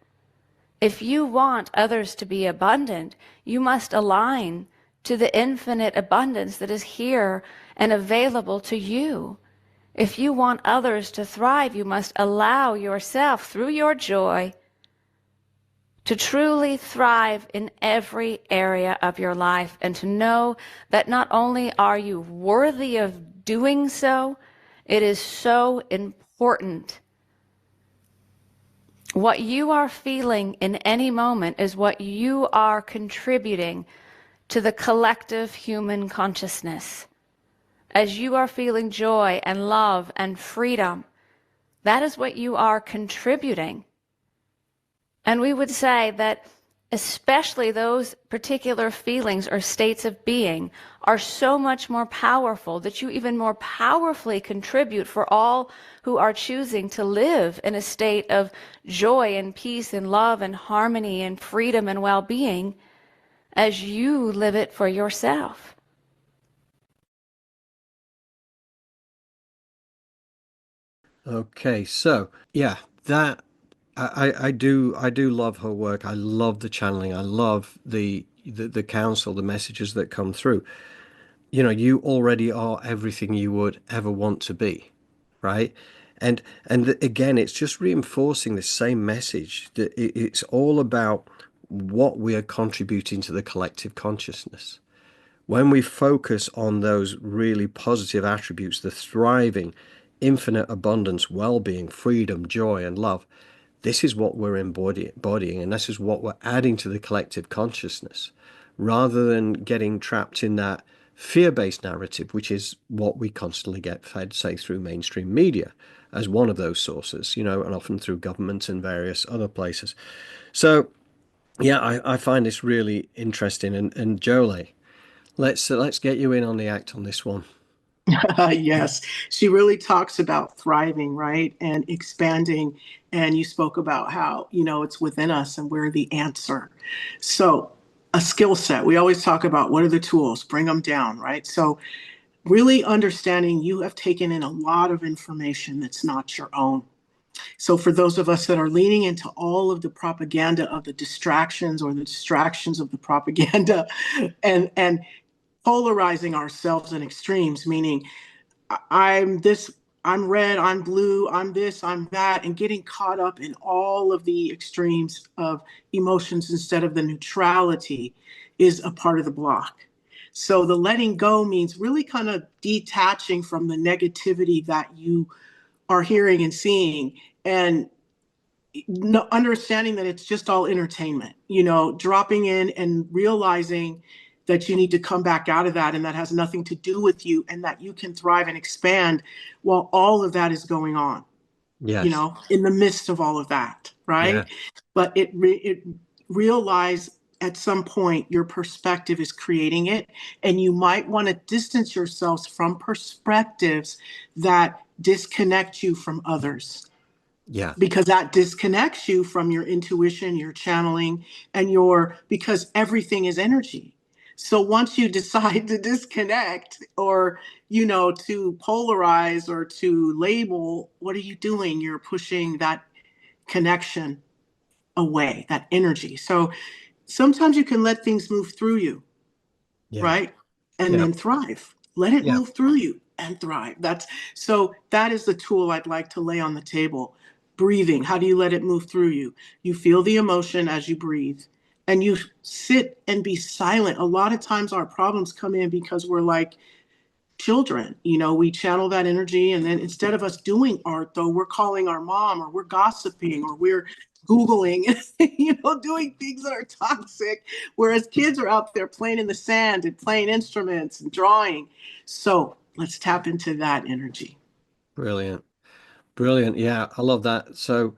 If you want others to be abundant, you must align to the infinite abundance that is here and available to you. If you want others to thrive, you must allow yourself, through your joy, to truly thrive in every area of your life, and to know that not only are you worthy of doing so, it is so important. What you are feeling in any moment is what you are contributing to the collective human consciousness. As you are feeling joy and love and freedom, that is what you are contributing. And we would say that especially those particular feelings or states of being are so much more powerful, that you even more powerfully contribute for all who are choosing to live in a state of joy and peace and love and harmony and freedom and well-being as you live it for yourself. Okay, so yeah, that I do love her work. I love the channeling. I love the counsel, the messages that come through. You know, you already are everything you would ever want to be, right? Again, it's just reinforcing the same message that it's all about what we are contributing to the collective consciousness. When we focus on those really positive attributes, the thriving, infinite abundance, well-being, freedom, joy, and love, this is what we're embodying, and this is what we're adding to the collective consciousness, rather than getting trapped in that fear-based narrative, which is what we constantly get fed, say, through mainstream media as one of those sources, you know, and often through government and various other places. So, yeah, I find this really interesting. And Jolé, let's get you in on the act on this one. Yes, she really talks about thriving, right? And expanding. And you spoke about how, it's within us and we're the answer. So, a skill set, we always talk about what are the tools, bring them down, right? So, really understanding you have taken in a lot of information that's not your own. So, for those of us that are leaning into all of the propaganda of the distractions or the distractions of the propaganda and polarizing ourselves in extremes, meaning I'm this, I'm red, I'm blue, I'm this, I'm that, and getting caught up in all of the extremes of emotions instead of the neutrality is a part of the block. So the letting go means really kind of detaching from the negativity that you are hearing and seeing, and understanding that it's just all entertainment, dropping in and realizing that you need to come back out of that, and that has nothing to do with you, and that you can thrive and expand while all of that is going on, Yes. in the midst of all of that, Yeah. right? But it realize at some point your perspective is creating it, and you might want to distance yourselves from perspectives that disconnect you from others. Yeah. Because that disconnects you from your intuition, your channeling, and because everything is energy. So once you decide to disconnect or, to polarize or to label, what are you doing? You're pushing that connection away, that energy. So sometimes you can let things move through you, Yeah. right? And Yeah. then thrive. Let it Yeah. move through you and thrive. That is the tool I'd like to lay on the table. Breathing. How do you let it move through you? You feel the emotion as you breathe. and you sit and be silent. A lot of times our problems come in because we're like children, we channel that energy. And then instead of us doing art, though, we're calling our mom, or we're gossiping, or we're Googling, doing things that are toxic. Whereas kids are out there playing in the sand and playing instruments and drawing. So let's tap into that energy. Brilliant. Brilliant. Yeah, I love that. So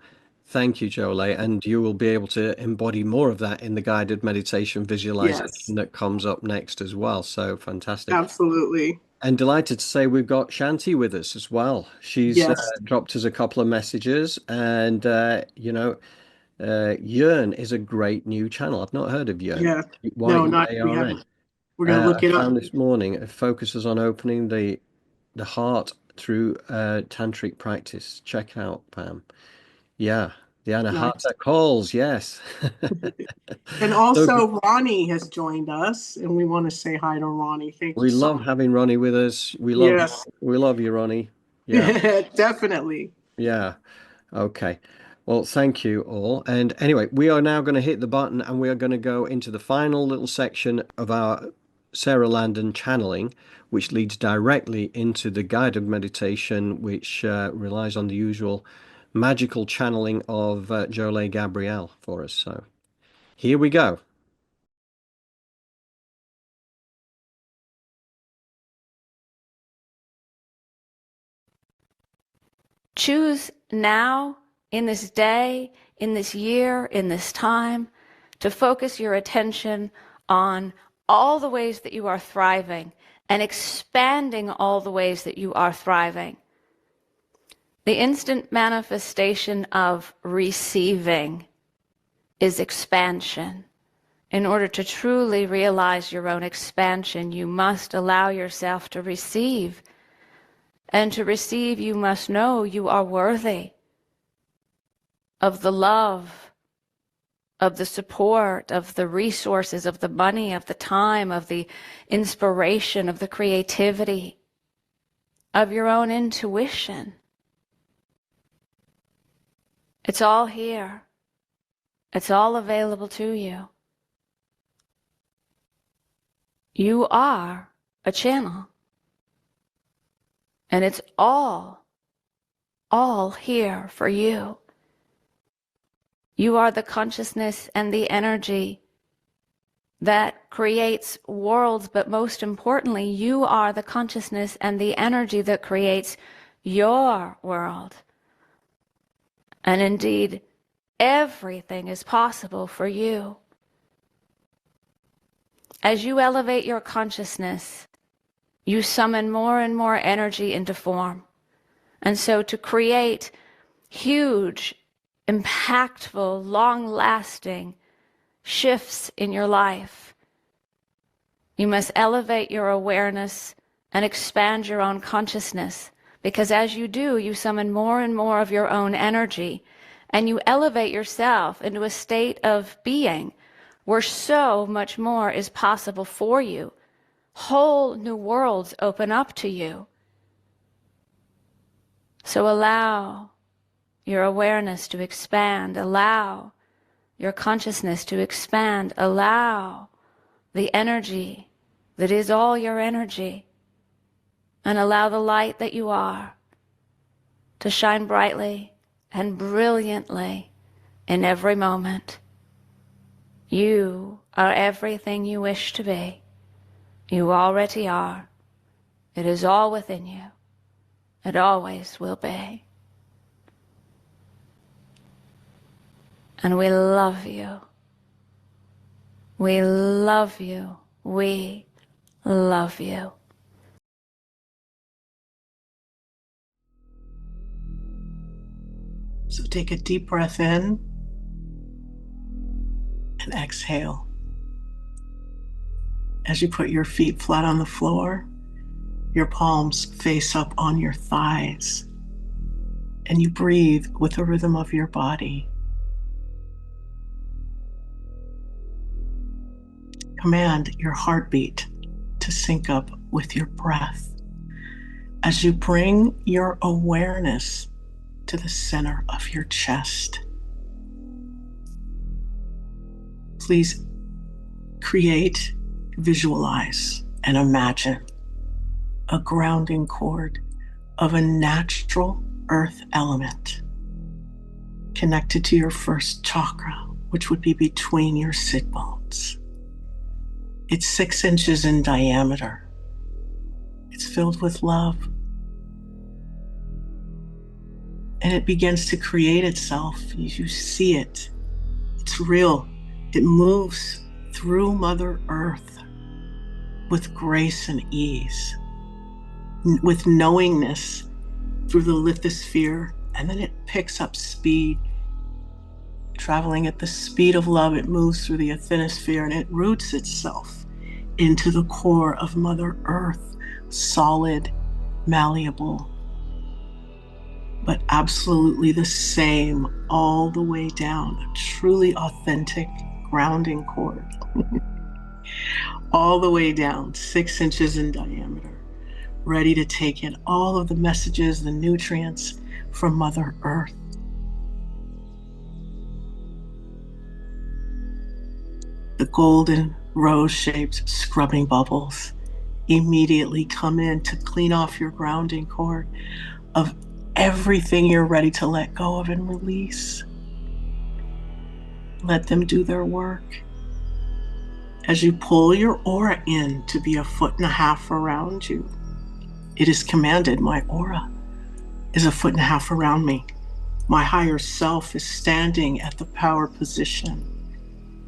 thank you, Jolé. And you will be able to embody more of that in the guided meditation visualization Yes, that comes up next as well. So fantastic. absolutely. And delighted to say we've got Shanti with us as well. She's Yes. dropped us a couple of messages, and Yearn is a great new channel. I've not heard of Yearn. Yeah. No, not, we YEARN. haven't. We're going to look I it up. found this morning. It focuses on opening the heart through tantric practice. Check out, Pam. Yeah, and a heart Nice. that calls. Yes. And So also Ronnie has joined us, and we want to say hi to Ronnie. Thank you we so love much. having Ronnie with us. Yes, We love you, Ronnie. Yeah, definitely. yeah. Okay. Well, thank you all. And anyway, we are now going to hit the button and we are going to go into the final little section of our Sara Landon channeling, which leads directly into the guided meditation, which relies on the usual magical channeling of Jolé Gabrielle for us. So here we go. Choose now, in this day, in this year, in this time, to focus your attention on all the ways that you are thriving and expanding all the ways that you are thriving. The instant manifestation of receiving is expansion. In order to truly realize your own expansion, you must allow yourself to receive. And to receive, you must know you are worthy of the love, of the support, of the resources, of the money, of the time, of the inspiration, of the creativity, of your own intuition. It's all here. It's all available to you. You are a channel. And it's all here for you. You are the consciousness and the energy that creates worlds, but most importantly, you are the consciousness and the energy that creates your world. And indeed, everything is possible for you. As you elevate your consciousness, you summon more and more energy into form. And so to create huge, impactful, long-lasting shifts in your life, you must elevate your awareness and expand your own consciousness. Because as you do, you summon more and more of your own energy, and you elevate yourself into a state of being where so much more is possible for you. Whole new worlds open up to you. So allow your awareness to expand. Allow your consciousness to expand. Allow the energy that is all your energy, and allow the light that you are to shine brightly and brilliantly in every moment. You are everything you wish to be. You already are. It is all within you. It always will be. And we love you. We love you. We love you. So take a deep breath in and exhale. As you put your feet flat on the floor, your palms face up on your thighs, and you breathe with the rhythm of your body. Command your heartbeat to sync up with your breath as you bring your awareness to the center of your chest. please create, visualize, and imagine a grounding cord of a natural earth element connected to your first chakra, which would be between your sit bones. It's 6 inches in diameter. It's filled with love. And it begins to create itself. You see it. It's real. It moves through Mother Earth with grace and ease, with knowingness through the lithosphere, and then it picks up speed. Traveling at the speed of love, it moves through the asthenosphere and it roots itself into the core of Mother Earth, solid, malleable, but absolutely the same all the way down, a truly authentic grounding cord. All the way down, 6 inches in diameter, ready to take in all of the messages, the nutrients from Mother Earth. The golden rose-shaped scrubbing bubbles immediately come in to clean off your grounding cord of everything you're ready to let go of and release. Let them do their work. As you pull your aura in to be 1.5 feet around you, it is commanded, my aura is 1.5 feet around me. My higher self is standing at the power position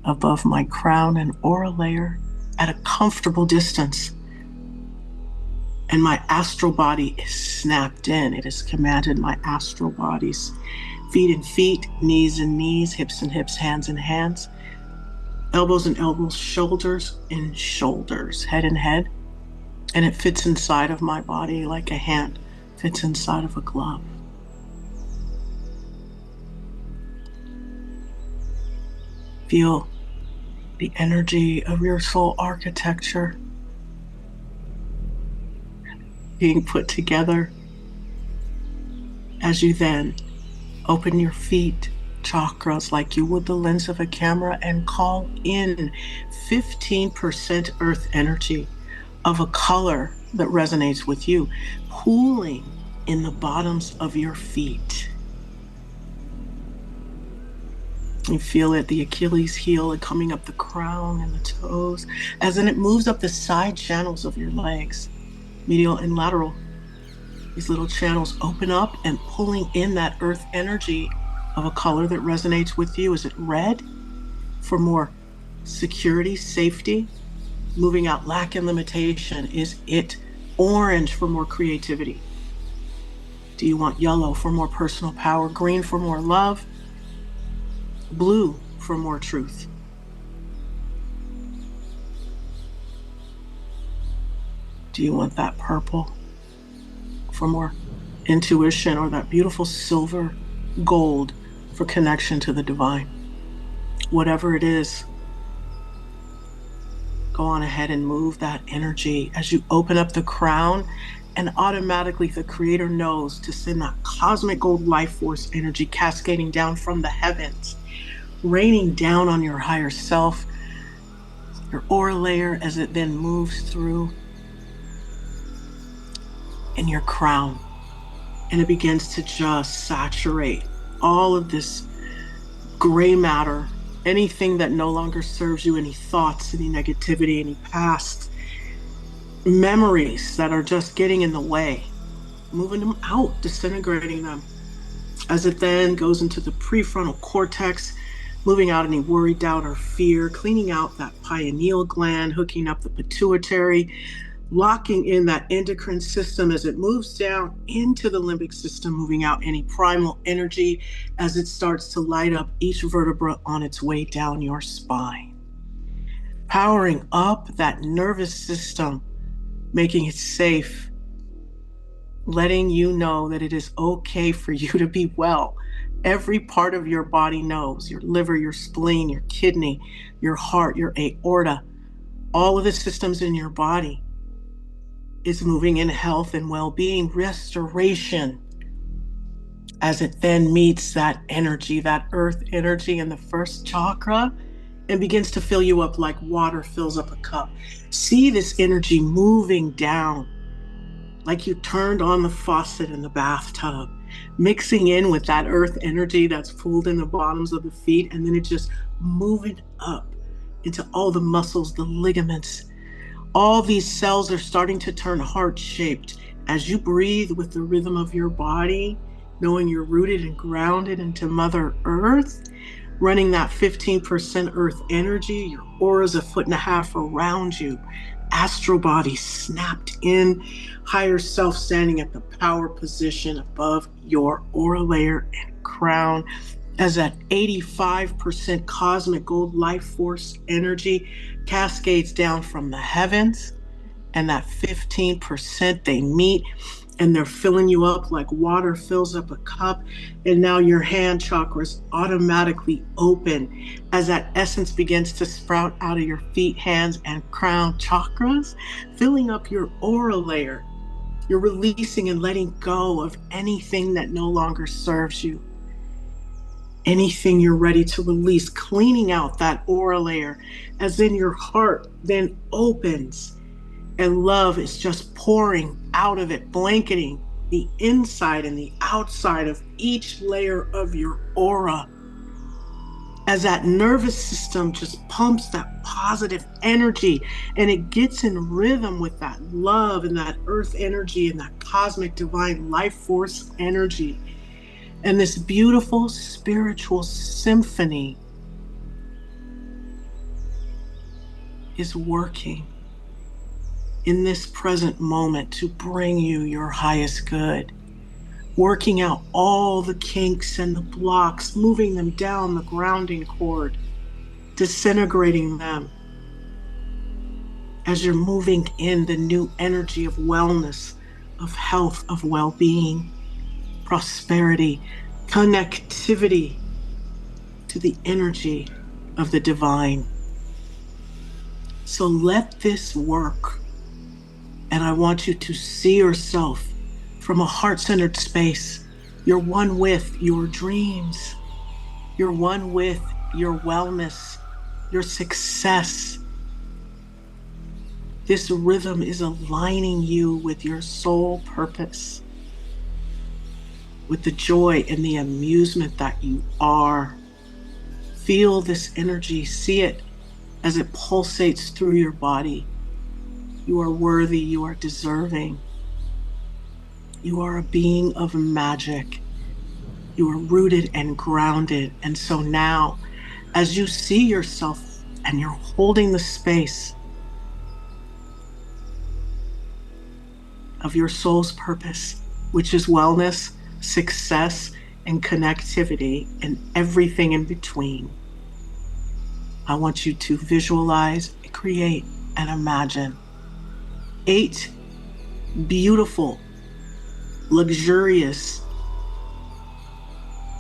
above my crown and aura layer at a comfortable distance. And my astral body is snapped in. It is commanded, my astral bodies, feet and feet, knees and knees, hips and hips, hands and hands, elbows and elbows, shoulders and shoulders, head and head. And it fits inside of my body like a hand fits inside of a glove. Feel the energy of your soul architecture being put together as you then open your feet chakras like you would the lens of a camera and call in 15% earth energy of a color that resonates with you, pooling in the bottoms of your feet. You feel it, the Achilles heel, and coming up the crown and the toes, as then it moves up the side channels of your legs, medial and lateral. These little channels open up and pulling in that earth energy of a color that resonates with you. Is it red for more security, safety, moving out lack and limitation? Is it orange for more creativity? Do you want yellow for more personal power, green for more love, blue for more truth? Do you want that purple for more intuition, or that beautiful silver gold for connection to the divine? Whatever it is, go on ahead and move that energy as you open up the crown, and automatically the creator knows to send that cosmic gold life force energy cascading down from the heavens, raining down on your higher self, your aura layer, as it then moves through in your crown, and it begins to just saturate all of this gray matter, anything that no longer serves you, any thoughts, any negativity, any past memories that are just getting in the way, moving them out, disintegrating them, as it then goes into the prefrontal cortex, moving out any worry, doubt, or fear, cleaning out that pineal gland, hooking up the pituitary, locking in that endocrine system as it moves down into the limbic system, moving out any primal energy as it starts to light up each vertebra on its way down your spine. Powering up that nervous system, making it safe, letting you know that it is okay for you to be well. Every part of your body knows, your liver, your spleen, your kidney, your heart, your aorta, all of the systems in your body is moving in health and well-being, restoration, as it then meets that energy, that earth energy in the first chakra, and begins to fill you up like water fills up a cup. See this energy moving down like you turned on the faucet in the bathtub, mixing in with that earth energy that's pulled in the bottoms of the feet, and then it just moving up into all the muscles, the ligaments. All these cells are starting to turn heart-shaped as you breathe with the rhythm of your body, knowing you're rooted and grounded into Mother Earth, running that 15% earth energy. Your aura's 1.5 feet around you. Astral body snapped in, higher self standing at the power position above your aura layer and crown, as that 85% cosmic gold life force energy cascades down from the heavens, and that 15% they meet and they're filling you up like water fills up a cup. And now your hand chakras automatically open as that essence begins to sprout out of your feet, hands, and crown chakras, filling up your aura layer. You're releasing and letting go of anything that no longer serves you. Anything you're ready to release, cleaning out that aura layer, as then your heart then opens and love is just pouring out of it, blanketing the inside and the outside of each layer of your aura. As that nervous system just pumps that positive energy and it gets in rhythm with that love and that earth energy and that cosmic divine life force energy. And this beautiful spiritual symphony is working in this present moment to bring you your highest good, working out all the kinks and the blocks, moving them down the grounding cord, disintegrating them as you're moving in the new energy of wellness, of health, of well-being, prosperity, connectivity to the energy of the divine. So let this work. And I want you to see yourself from a heart-centered space. You're one with your dreams. You're one with your wellness, your success. This rhythm is aligning you with your soul purpose, with the joy and the amusement that you are. Feel this energy, see it as it pulsates through your body. You are worthy, you are deserving. You are a being of magic. You are rooted and grounded. And so now, as you see yourself and you're holding the space of your soul's purpose, which is wellness, success, and connectivity, and everything in between, I want you to visualize, create, and imagine 8 beautiful, luxurious,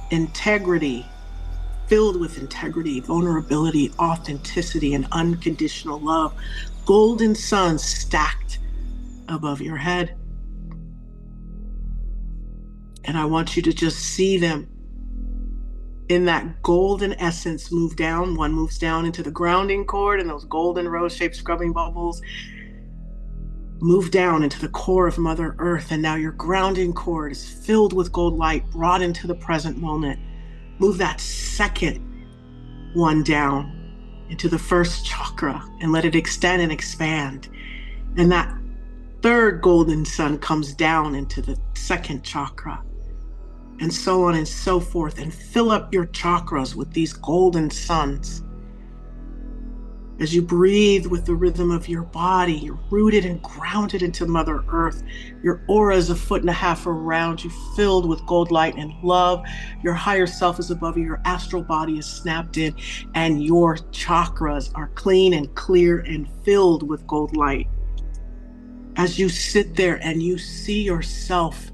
filled with integrity, vulnerability, authenticity, and unconditional love, golden suns stacked above your head. And I want you to just see them in that golden essence move down. One moves down into the grounding cord, and those golden rose-shaped scrubbing bubbles move down into the core of Mother Earth, and now your grounding cord is filled with gold light, brought into the present moment. Move that second one down into the first chakra and let it extend and expand. And that third golden sun comes down into the second chakra, and so on and so forth, and fill up your chakras with these golden suns. As you breathe with the rhythm of your body, you're rooted and grounded into Mother Earth. Your aura is 1.5 feet around you, filled with gold light and love. Your higher self is above you. Your astral body is snapped in, and your chakras are clean and clear and filled with gold light. As you sit there and you see yourself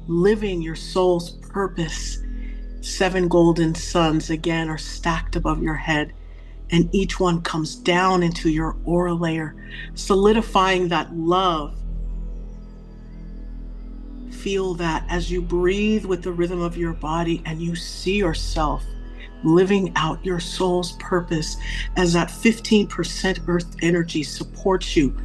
living your soul's purpose, 7 golden suns again are stacked above your head, and each one comes down into your aura layer, solidifying that love. Feel that as you breathe with the rhythm of your body and you see yourself living out your soul's purpose as that 15% earth energy supports you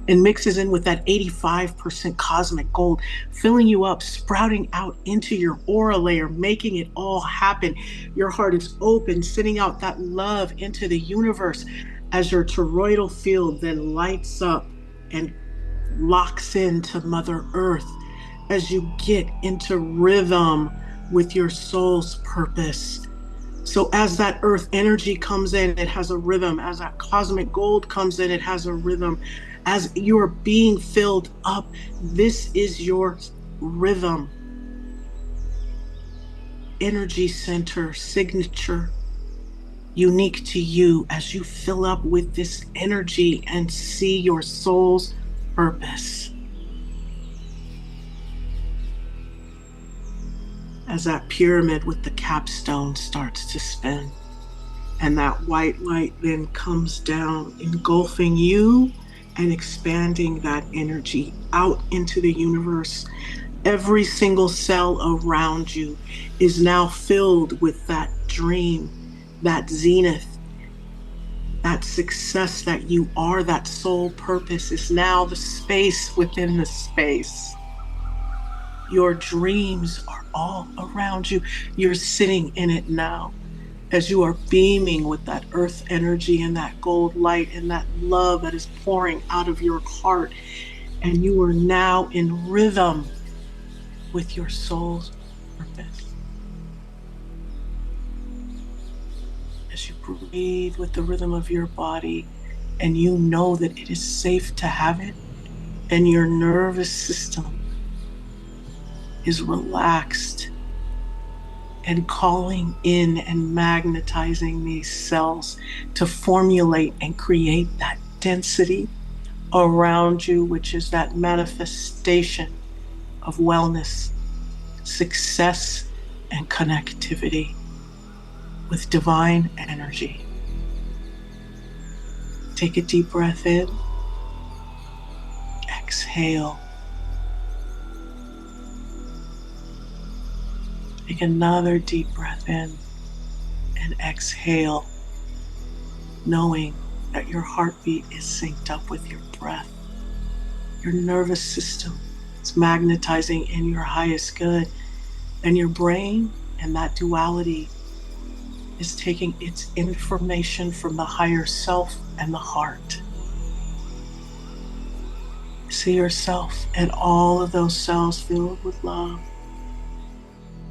and mixes in with that 85% cosmic gold, filling you up, sprouting out into your aura layer, making it all happen. Your heart is open, sending out that love into the universe as your toroidal field then lights up and locks into Mother Earth as you get into rhythm with your soul's purpose. So as that earth energy comes in, it has a rhythm. As that cosmic gold comes in, it has a rhythm. As you're being filled up, this is your rhythm. Energy center, signature, unique to you as you fill up with this energy and see your soul's purpose. As that pyramid with the capstone starts to spin, and that white light then comes down, engulfing you and expanding that energy out into the universe. Every single cell around you is now filled with that dream, that zenith, that success that you are, that soul purpose is now the space within the space. Your dreams are all around you. You're sitting in it now as you are beaming with that earth energy and that gold light and that love that is pouring out of your heart. And you are now in rhythm with your soul's purpose. As you breathe with the rhythm of your body and you know that it is safe to have it, and your nervous system is relaxed and calling in and magnetizing these cells to formulate and create that density around you, which is that manifestation of wellness, success, and connectivity with divine energy. Take a deep breath in. Exhale. Take another deep breath in and exhale, knowing that your heartbeat is synced up with your breath. Your nervous system is magnetizing in your highest good, and your brain and that duality is taking its information from the higher self and the heart. See yourself and all of those cells filled with love.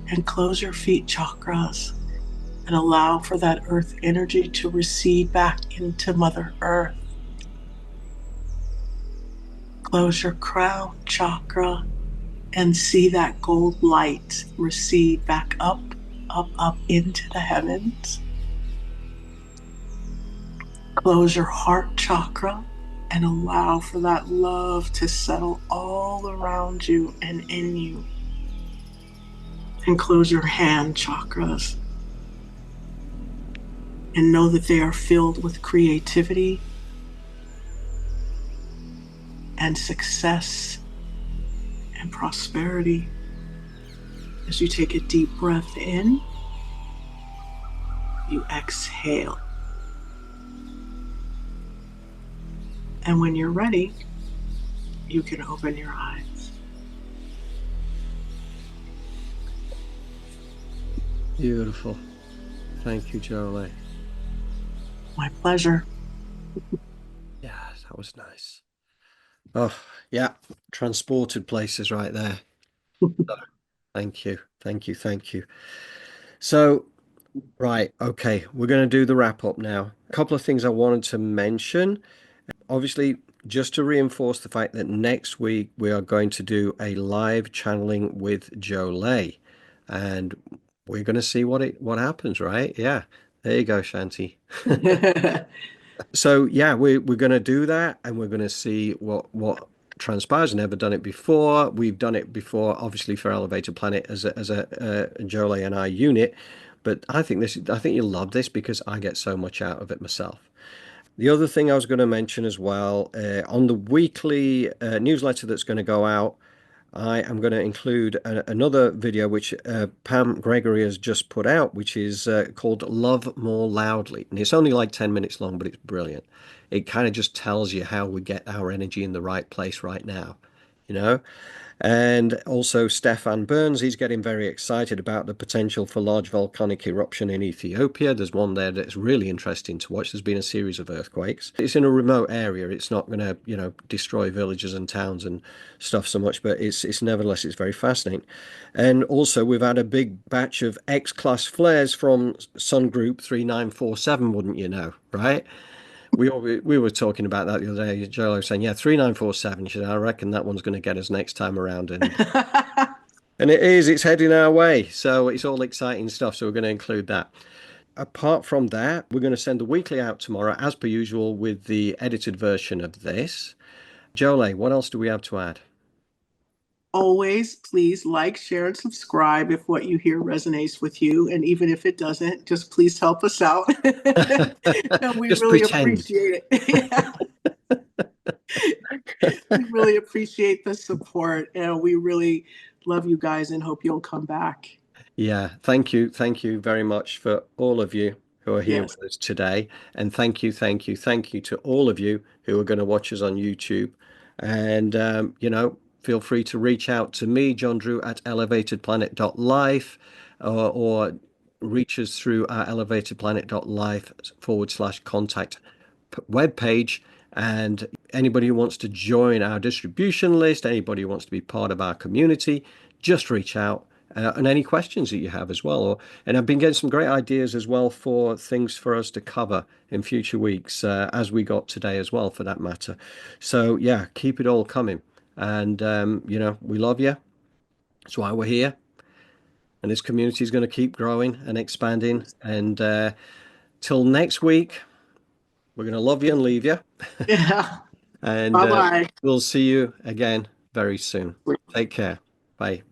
And close your feet chakras and allow for that earth energy to recede back into Mother Earth. Close your crown chakra and see that gold light recede back up, up, up into the heavens. Close your heart chakra and allow for that love to settle all around you and in you. And close your hand chakras and know that they are filled with creativity and success and prosperity. As you take a deep breath in, you exhale. And when you're ready, you can open your eyes. Beautiful. Thank you, Jolé. My pleasure. Yeah, that was nice. Oh, yeah. Transported places right there. Thank you. Thank you. Thank you. So, right. Okay. We're going to do the wrap up now. A couple of things I wanted to mention. Obviously, just to reinforce the fact that next week we are going to do a live channeling with Jolé, and we're going to see what happens, right? Yeah. There you go, Shanti. So yeah, we're going to do that, and we're going to see what transpires. Never done it before. We've done it before, obviously, for Elevated Planet as a Jolé and I unit, but I think you'll love this because I get so much out of it myself. The other thing I was going to mention as well, on the weekly newsletter that's going to go out, I am going to include another video which Pam Gregory has just put out, which is called Love More Loudly. And it's only like 10 minutes long, but it's brilliant. It kind of just tells you how we get our energy in the right place right now, you know? And also Stefan Burns, he's getting very excited about the potential for large volcanic eruption in Ethiopia. There's one there that's really interesting to watch. There's been a series of earthquakes. It's in a remote area. It's not going to, destroy villages and towns and stuff so much, but it's nevertheless, it's very fascinating. And also we've had a big batch of X-class flares from Sun Group 3947, wouldn't you know, right? We were talking about that the other day. Jolé was saying, yeah, 3947. She said, I reckon that one's going to get us next time around. And it's heading our way. So it's all exciting stuff. So we're going to include that. Apart from that, we're going to send the weekly out tomorrow, as per usual, with the edited version of this. Jolé, what else do we have to add? Always, please like, share, and subscribe if what you hear resonates with you. And even if it doesn't, just please help us out. And we Just really pretend. appreciate it. Yeah. We really appreciate the support, and we really love you guys and hope you'll come back. Yeah, thank you. Thank you very much for all of you who are here Yes. with us today. And thank you to all of you who are going to watch us on YouTube. And, feel free to reach out to me, John Drew, at elevatedplanet.life, or reach us through our elevatedplanet.life/contact webpage. And anybody who wants to join our distribution list, anybody who wants to be part of our community, just reach out. And any questions that you have as well. And I've been getting some great ideas as well for things for us to cover in future weeks, as we got today as well, for that matter. So yeah, keep it all coming. And, we love you. That's why we're here. And this community is going to keep growing and expanding. And till next week, we're going to love you and leave you. Yeah. And Bye-bye. we'll see you again very soon. Take care. Bye.